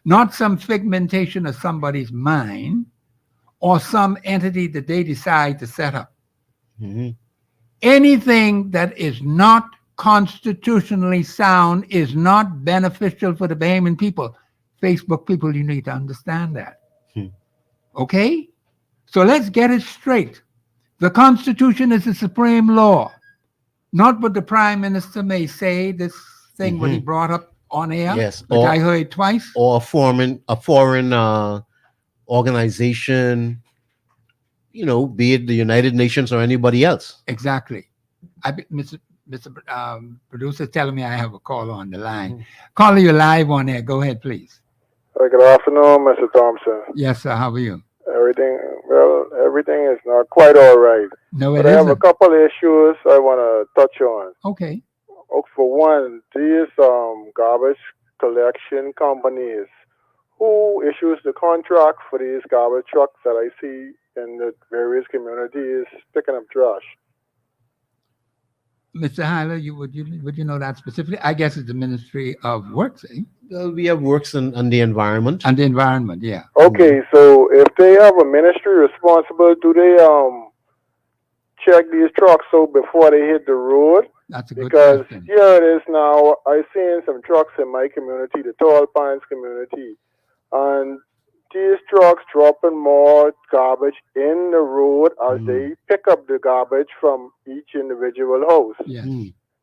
not some figmentation of somebody's mind, or some entity that they decide to set up. Mm-hmm. Anything that is not constitutionally sound is not beneficial for the Bahamian people. Facebook people, you need to understand that. Okay? So let's get it straight. The Constitution is the supreme law, not what the Prime Minister may say, this thing what he brought up on air, yes, which I heard twice. Or a foreign organization, be it the United Nations or anybody else. Exactly. Mr. Producer telling me I have a call on the line. Caller, you live on air. Go ahead, please. Good afternoon, Mr. Thompson. Yes, sir. How are you? Everything is not quite all right. No, it but I have isn't. a couple of issues I want to touch on. Okay. For one, these garbage collection companies, who issues the contract for these garbage trucks that I see in the various communities picking up trash? Mr. Hyler, would you know that specifically? I guess it's the Ministry of Works, eh? We have works on the environment. And the environment, yeah. Okay, so if they have a ministry responsible, do they check these trucks so before they hit the road? That's a good question. Because here it is now, I've seen some trucks in my community, the Tall Pines community, and these trucks dropping more garbage in the road as they pick up the garbage from each individual house. Yes.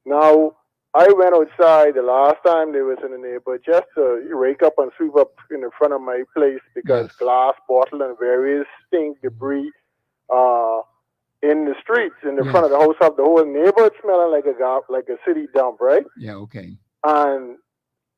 Now, I went outside the last time they was in the neighborhood just to rake up and sweep up in the front of my place because glass, bottle, and various stink debris in the streets in the front of the house of the whole neighborhood smelling like a city dump, right? Yeah, okay. And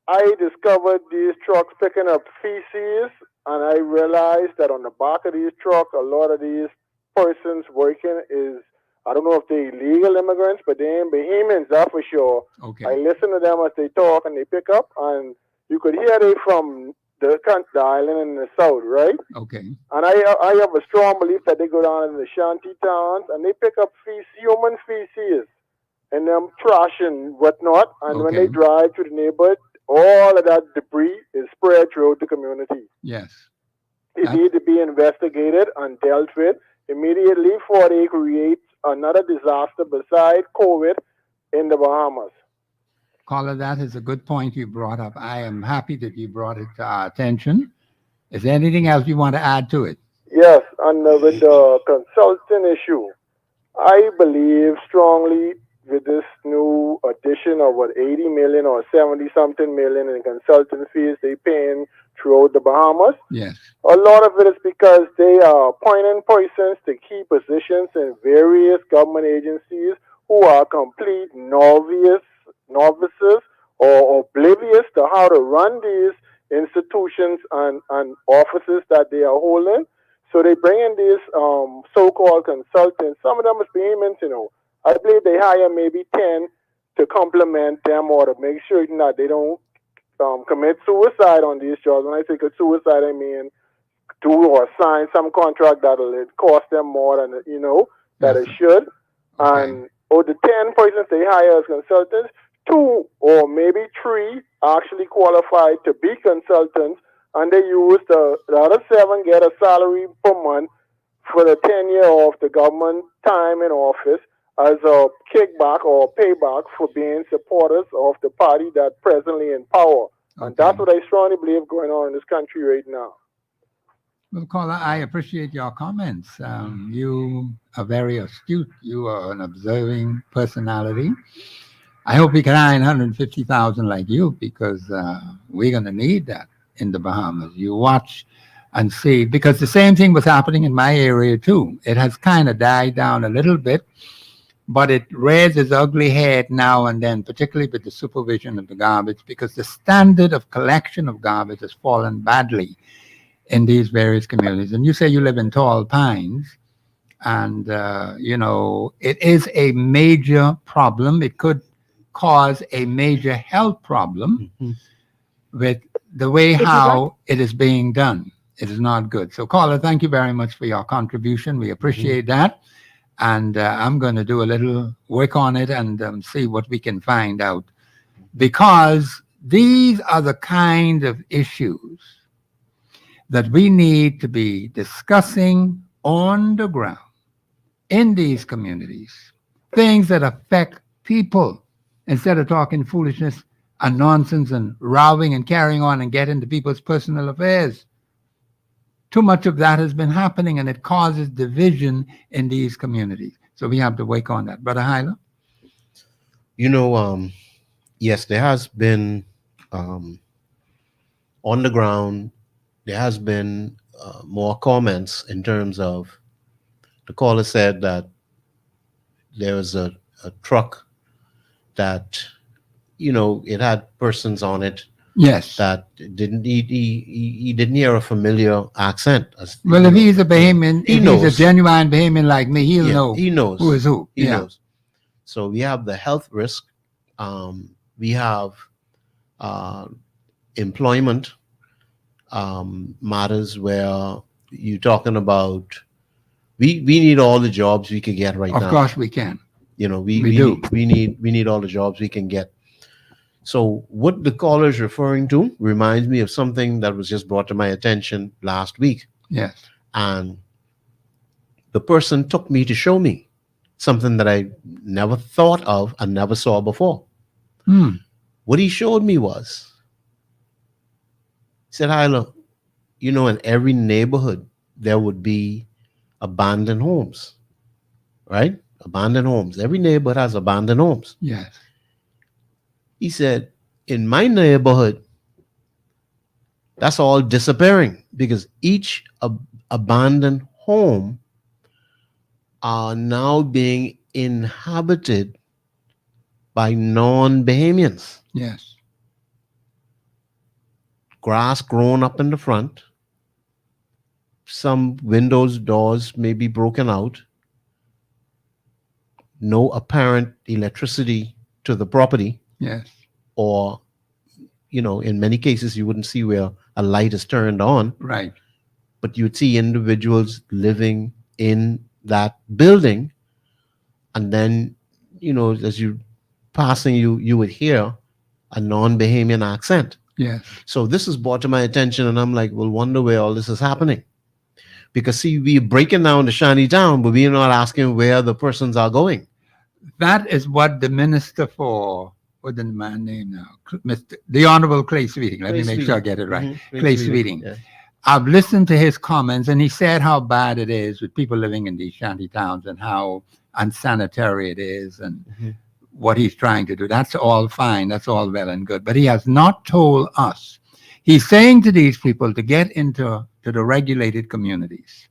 I discovered these trucks picking up feces, and I realized that on the back of these trucks, a lot of these persons working is, I don't know if they're illegal immigrants, but they ain't Bahamians, that's for sure. Okay. I listen to them as they talk and they pick up, and you could hear they from the island in the south, right? Okay. And I have a strong belief that they go down in the shanty towns and they pick up human feces and them trash and whatnot, and when they drive through the neighborhood, all of that debris is spread throughout the community. Yes. It needs to be investigated and dealt with immediately before they create another disaster beside COVID in the Bahamas. Caller, that is a good point you brought up. I am happy that you brought it to our attention. Is there anything else you want to add to it? Yes, and with the consulting issue, I believe strongly with this new addition of 80 million or 70-something million in consulting fees they paying throughout the Bahamas. Yes. A lot of it is because they are appointing persons to key positions in various government agencies who are complete novices or oblivious to how to run these institutions and offices that they are holding. So they bring in these so-called consultants. Some of them is payments, I believe they hire maybe 10 to complement them or to make sure that they don't commit suicide on these jobs. When I say suicide, I mean do or sign some contract that'll cost them more than that it should. Okay. And of the 10 persons they hire as consultants, 2 or maybe 3 actually qualified to be consultants, and they use the other 7 get a salary per month for the tenure of the government time in office as a kickback or payback for being supporters of the party that's presently in power. And that's what I strongly believe going on in this country right now. Well, caller, I appreciate your comments. You are very astute. You are an observing personality. I hope we can hire 150,000 like you, because we're going to need that in the Bahamas. You watch and see, because the same thing was happening in my area too. It has kind of died down a little bit, but it rears its ugly head now and then, particularly with the supervision of the garbage, because the standard of collection of garbage has fallen badly in these various communities. And you say you live in Tall Pines, and it is a major problem. It could cause a major health problem with the way how it is being done. It is not good. So, caller, thank you very much for your contribution. We appreciate that. And I'm going to do a little work on it and see what we can find out. Because these are the kind of issues that we need to be discussing on the ground in these communities. Things that affect people, instead of talking foolishness and nonsense and rowing and carrying on and getting into people's personal affairs. Too much of that has been happening, and it causes division in these communities. So we have to work on that. Brother Hyla? Yes, there has been on the ground, there has been more comments in terms of, the caller said that there was a truck that, it had persons on it. Yes. That didn't he didn't hear a familiar accent. Well, if he's a Bahamian, if he's a genuine Bahamian like me, he'll know. He knows who is who. He knows. So we have the health risk. We have employment matters where you're talking about. We need all the jobs we can get right now. Of course we can. We do. We need all the jobs we can get. So what the caller is referring to reminds me of something that was just brought to my attention last week. Yes. And the person took me to show me something that I never thought of and never saw before. What he showed me was, he said, Hyla, in every neighborhood, there would be abandoned homes, right? Abandoned homes. Every neighborhood has abandoned homes. Yes. He said, in my neighborhood, that's all disappearing, because each abandoned home are now being inhabited by non-Bahamians. Yes. Grass grown up in the front. Some windows, doors may be broken out. No apparent electricity to the property. Yes. Or, in many cases, you wouldn't see where a light is turned on. Right. But you'd see individuals living in that building. And then, as you passing, you would hear a non-Bahamian accent. Yes. So this is brought to my attention, and I'm like, well, wonder where all this is happening. Because, see, we're breaking down the shanty town, but we're not asking where the persons are going. That is what the minister for, what's the man name now? The Honorable Clay Sweeting. Let me make sure I get it right. Clay Sweeting. Yeah. I've listened to his comments, and he said how bad it is with people living in these shanty towns and how unsanitary it is and what he's trying to do. That's all fine. That's all well and good. But he has not told us. He's saying to these people to get into the regulated communities.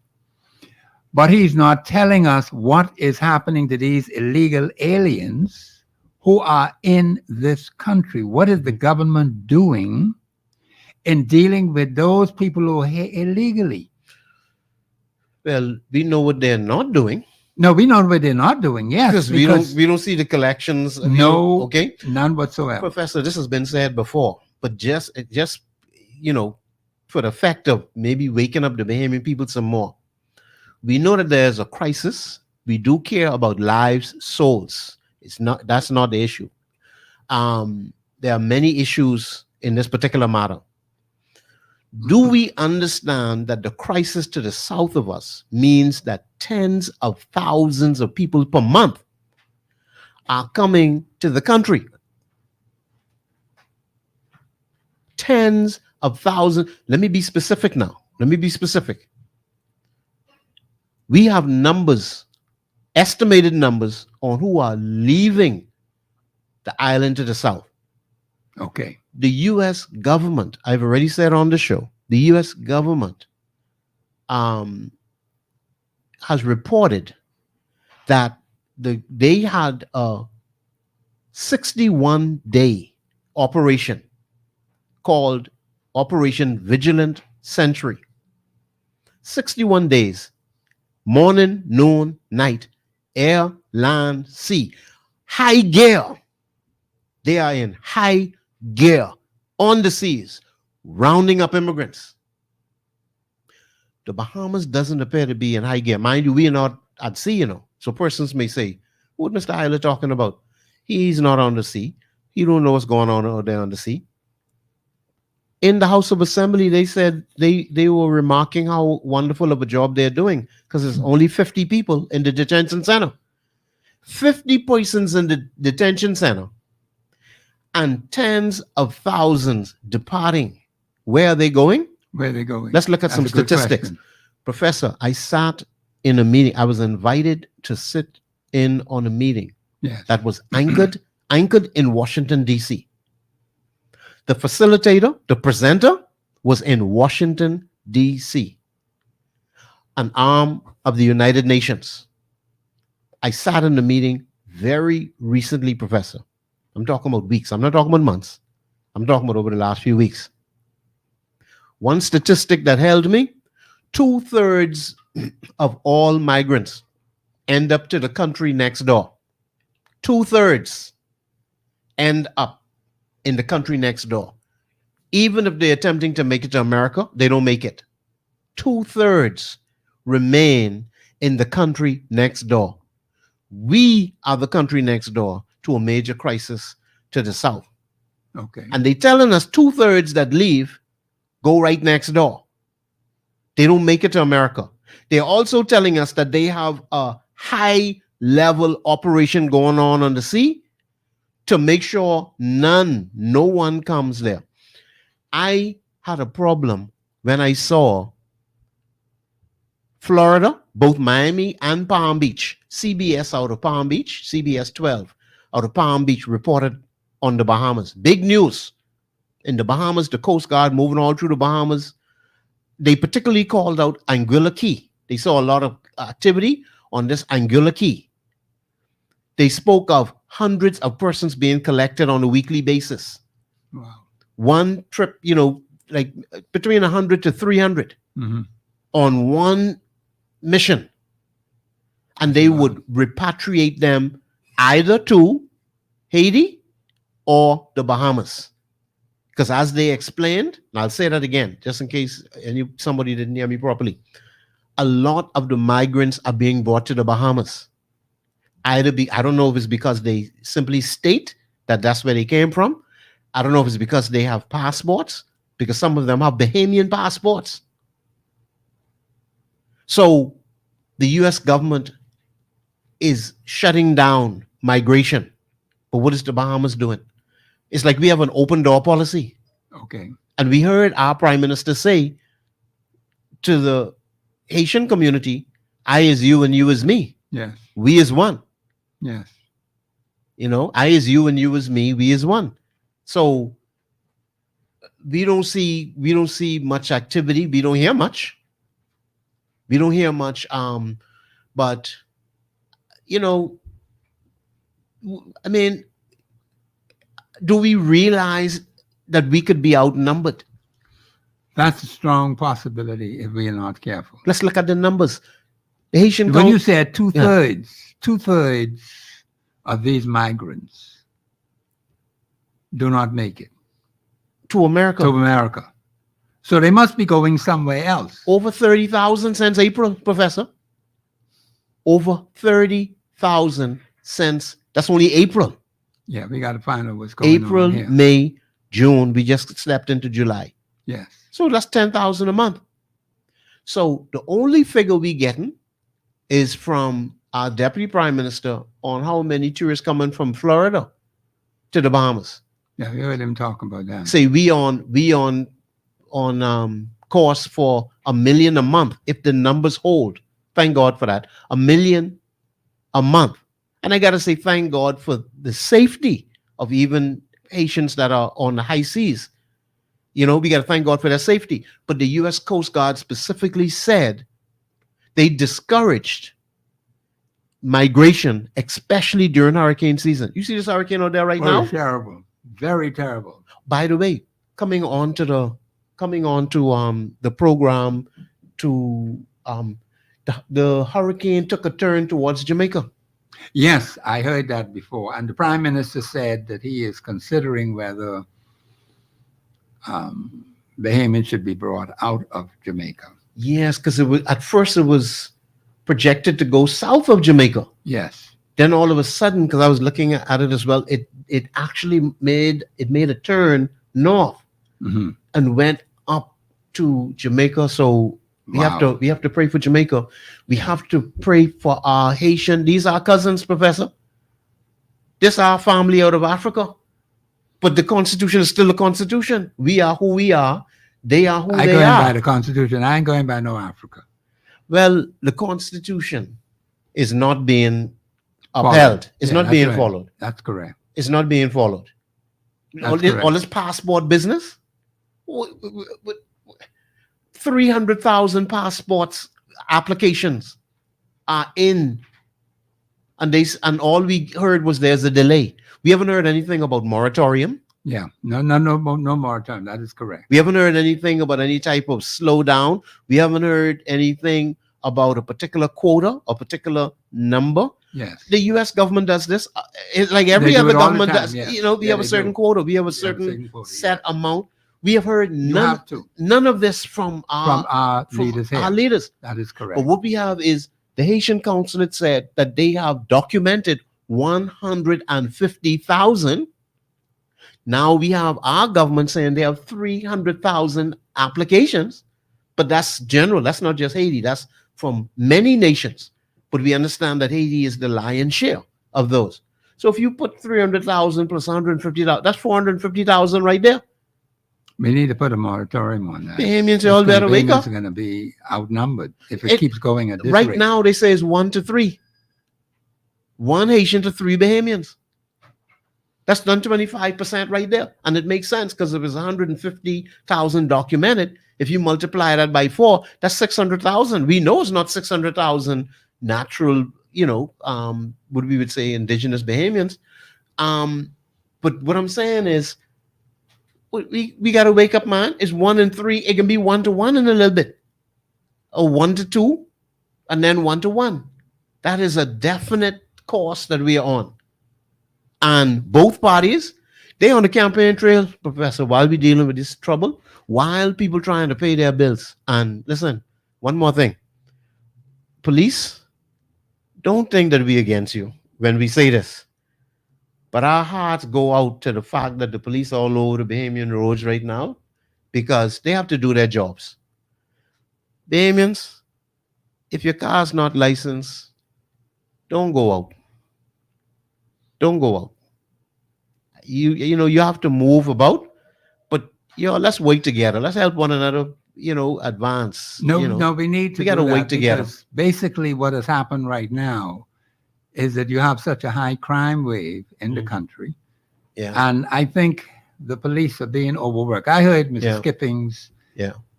But he's not telling us what is happening to these illegal aliens who are in this country. What is the government doing in dealing with those people who are here illegally? Well, we know what they're not doing. No, we know what they're not doing. Yes, because we don't see the collections. No, okay, none whatsoever. Professor, this has been said before, but just for the effect of maybe waking up the Bahamian people some more. We know that there's a crisis. We do care about lives, souls. That's not the issue. There are many issues in this particular matter. Do we understand that the crisis to the south of us means that tens of thousands of people per month are coming to the country? Tens of thousands. Let me be specific now. We have numbers, estimated numbers on who are leaving the island to the south. Okay. The U.S. government, I've already said on the show, the U.S. government has reported that they had a 61-day operation called Operation Vigilant Century. 61 days, morning, noon, night, air, land, sea, high gear. They are in high gear on the seas, rounding up immigrants. The Bahamas doesn't appear to be in high gear. Mind you, we are not at sea, So persons may say, what Mr. Eiler talking about? He's not on the sea. He don't know what's going on out there on the sea. In the House of Assembly, they said they were remarking how wonderful of a job they're doing because there's only 50 people in the detention center. 50 persons in the detention center and tens of thousands departing. Where are they going? Where are they going? Let's look at some That's a good statistics. question. Professor, I sat in a meeting. I was invited to sit in on a meeting Yes. that was anchored in Washington, D.C. The facilitator, the presenter, was in Washington, D.C., an arm of the United Nations. I sat in the meeting very recently, Professor. I'm talking about weeks. I'm not talking about months. I'm talking about over the last few weeks. One statistic that held me, 2/3 of all migrants end up to the country next door. 2/3 end up in the country next door. Even if they're attempting to make it to America, they don't make it. 2/3 remain in the country next door. We are the country next door to a major crisis to the south. Okay. And they telling us 2/3 that leave go right next door. They don't make it to America. They're also telling us that they have a high level operation going on the sea to make sure no one comes there. I had a problem when I saw Florida, both Miami and Palm Beach, CBS out of Palm Beach, CBS 12 out of Palm Beach reported on the Bahamas. Big news in the Bahamas, the Coast Guard moving all through the Bahamas. They particularly called out Anguilla Key. They saw a lot of activity on this Anguilla Key. They spoke of hundreds of persons being collected on a weekly basis. Wow. One trip, like between 100 to 300 on one mission. And they would repatriate them either to Haiti or the Bahamas. Because as they explained, and I'll say that again, just in case somebody didn't hear me properly, a lot of the migrants are being brought to the Bahamas. I don't know if it's because they simply state that that's where they came from. I don't know if it's because they have passports, because some of them have Bahamian passports. So the U.S. government is shutting down migration. But what is the Bahamas doing? It's like we have an open door policy. Okay. And we heard our prime minister say to the Haitian community, I is you and you is me. Yes. We is one. Yes. I is you and you is me. We is one. So we don't see much activity. We don't hear much. But I mean, do we realize that we could be outnumbered? That's a strong possibility if we are not careful. Let's look at the numbers. The Haitian When you said 2/3 of these migrants do not make it to America. So they must be going somewhere else. Over 30,000 since April, Professor. Over 30,000 since, that's only April. Yeah, we got to find out what's going April, on here. May, June. We just stepped into July. Yes. So that's 10,000 a month. So the only figure we getting is from our deputy prime minister on how many tourists coming from Florida to the Bahamas. Yeah, we heard him talking about that. Say we on course for 1 million a month if the numbers hold. Thank God for that. 1 million a month. And I got to say thank God for the safety of even Haitians that are on the high seas. You know, we got to thank God for their safety. But the U.S. Coast Guard specifically said they discouraged migration, especially during hurricane season. You see this hurricane out there right now? Terrible. Very terrible. By the way, coming on to the program, to the hurricane took a turn towards Jamaica. Yes, I heard that before. And the prime minister said that he is considering whether Bahamians should be brought out of Jamaica. Yes, because at first it was projected to go south of Jamaica. Yes. Then all of a sudden, because I was looking at it as well, it actually made a turn north and went up to Jamaica. So we have to pray for Jamaica. We have to pray for our Haitian. These are our cousins, Professor. This is our family out of Africa. But the Constitution is still the Constitution. We are who we are. They are who they are. I go by the Constitution. I ain't going by no Africa. Well, the Constitution is not being upheld. It's not being followed. That's correct. It's not being followed. All this passport business. 300,000 passports applications are in, and all we heard was there's a delay. We haven't heard anything about moratorium. Yeah, no moratorium. That is correct. We haven't heard anything about any type of slowdown. We haven't heard anything about a particular quota, a particular number. Yes. The U.S. government does this. It's like every other government does. Yeah. You know, we have a certain quota. We have a certain set amount. We have heard none of this from our leaders here. Our leaders. That is correct. But what we have is the Haitian consulate said that they have documented 150,000. Now we have our government saying they have 300,000 applications, but that's general. That's not just Haiti. That's from many nations. But we understand that Haiti is the lion's share of those. So if you put 300,000 plus 150,000, that's 450,000 right there. We need to put a moratorium on that. Bahamians all better wake up. Bahamians are going to be outnumbered if it keeps going at this rate. Right now, they say it's 1 to 3. 1 Haitian to 3 Bahamians. That's done 25% right there. And it makes sense because if it's 150,000 documented, if you multiply that by 4, that's 600,000. We know it's not 600,000 natural, what we would say indigenous Bahamians. But what I'm saying is, we got to wake up, man. It's 1 and 3. It can be 1 to 1 in a little bit, or 1 to 2, and then 1 to 1. That is a definite course that we are on. And both parties, they on the campaign trail, Professor, while we dealing with this trouble, while people trying to pay their bills. And listen, one more thing. Police, don't think that we against you when we say this. But our hearts go out to the fact that the police are all over the Bahamian roads right now because they have to do their jobs. Bahamians, if your car's not licensed, don't go out. Don't go out. You have to move about, but let's work together. Let's help one another, advance. No, we need to. We got to work together. Basically, what has happened right now is that you have such a high crime wave in the country. Yeah. And I think the police are being overworked. I heard Mr. Skippings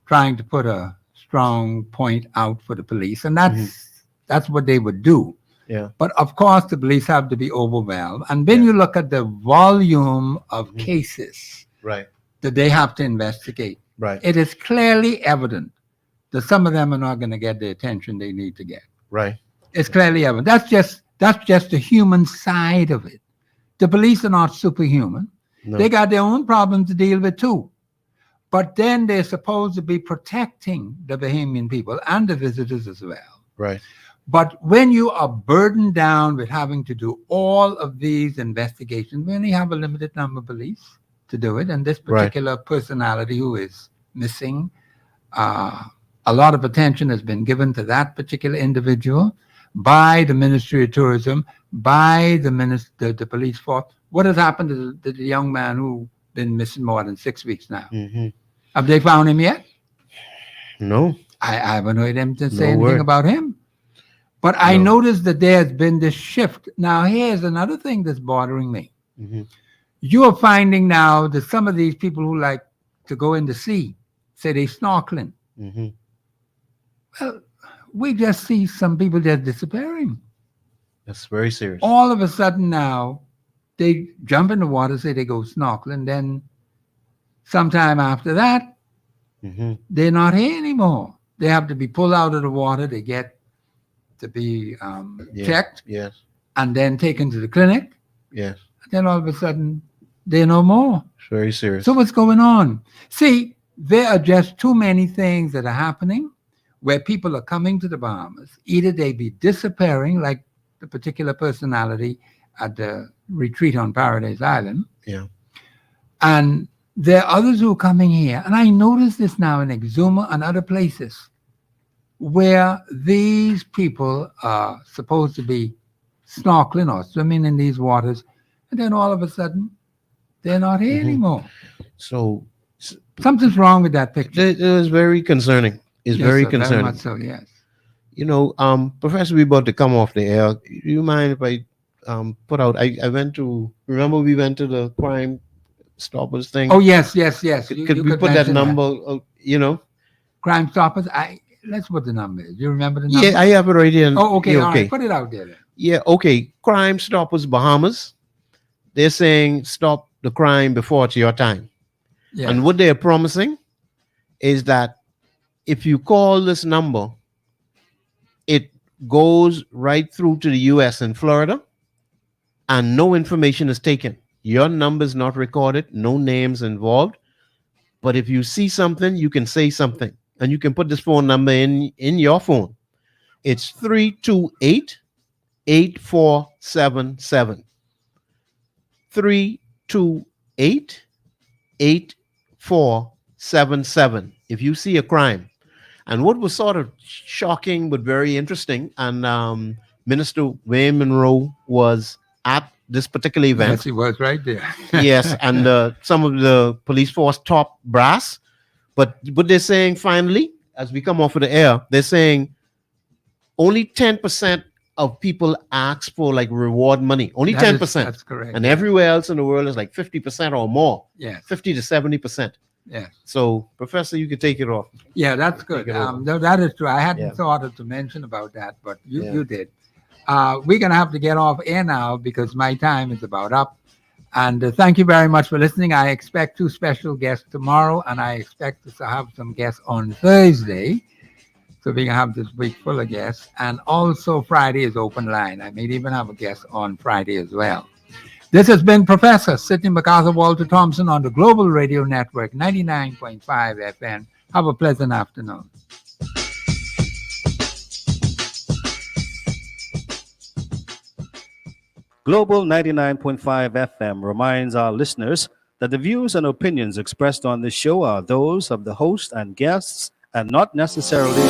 trying to put a strong point out for the police, and that's what they would do. Yeah. But of course, the police have to be overwhelmed. And when you look at the volume of cases that they have to investigate, it is clearly evident that some of them are not going to get the attention they need to get. Right. It's clearly evident. That's just the human side of it. The police are not superhuman. No. They got their own problems to deal with too. But then they're supposed to be protecting the Bahamian people and the visitors as well. Right. But when you are burdened down with having to do all of these investigations, we only have a limited number of police to do it. And this particular personality who is missing, a lot of attention has been given to that particular individual by the Ministry of Tourism, by the police force. What has happened to the young man who been missing more than 6 weeks now? Mm-hmm. Have they found him yet? No. I haven't heard them to say No anything word. about him. But I noticed that there's been this shift. Now, here's another thing that's bothering me. Mm-hmm. You are finding now that some of these people who like to go in the sea, say they snorkeling. Mm-hmm. Well, we just see some people just disappearing. That's very serious. All of a sudden now, they jump in the water, say they go snorkeling, then sometime after that, Mm-hmm. they're not here anymore. They have to be pulled out of the water. They get to be checked Yes. and then taken to the clinic. Yes. And then all of a sudden, they're no more. It's very serious. So what's going on? See, there are just too many things that are happening where people are coming to the Bahamas. Either they be disappearing, like the particular personality at the retreat on Paradise Island. Yeah. And there are others who are coming here. And I notice this now in Exuma and other places where these people are supposed to be snorkeling or swimming in these waters. And then all of a sudden, they're not here anymore. So Something's wrong with that picture. it is very concerning. It's Yes, very sir, concerning. Very much so, yes. You know, Professor, we about to come off the air. Do you mind if I put out? I went to, remember we went to the Crime Stoppers thing? Oh, yes. You Could we put that mention number, you know? Crime Stoppers. Let's put the number. Do you remember the number? Yeah, I have it right here. Oh, okay. Yeah, All right. Put it out there then. Yeah, okay. Crime Stoppers Bahamas. They're saying stop the crime before it's your time. Yes. And what they're promising is that if you call this number, it goes right through to the US in Florida and no information is taken. Your number is not recorded, no names involved. But if you see something, you can say something. And you can put this phone number in your phone. It's 328-8477. 328-8477. If you see a crime. And what was sort of shocking but very interesting, and Minister Wayne Monroe was at this particular event. Yes, he was right there. Yes, and some of the police force top brass. But what they're saying finally, as we come off of the air, they're saying only 10% of people ask for like reward money. Only 10%. That's correct. And everywhere else in the world is like 50% or more. Yes. 50 to 70%. Yes. So, Professor, you can take it off. Yeah, that's good. Take it over. No, that is true. I hadn't Yeah. thought to mention about that, but you Yeah. did. We're going to have to get off air now because my time is about up. And thank you very much for listening. I expect 2 special guests tomorrow, and I expect to have some guests on Thursday. So we're going to have this week full of guests. And also Friday is open line. I may even have a guest on Friday as well. This has been Professor Sidney MacArthur Walter Thompson on the Global Radio Network, 99.5 FM. Have a pleasant afternoon. Global 99.5 FM reminds our listeners that the views and opinions expressed on this show are those of the host and guests and not necessarily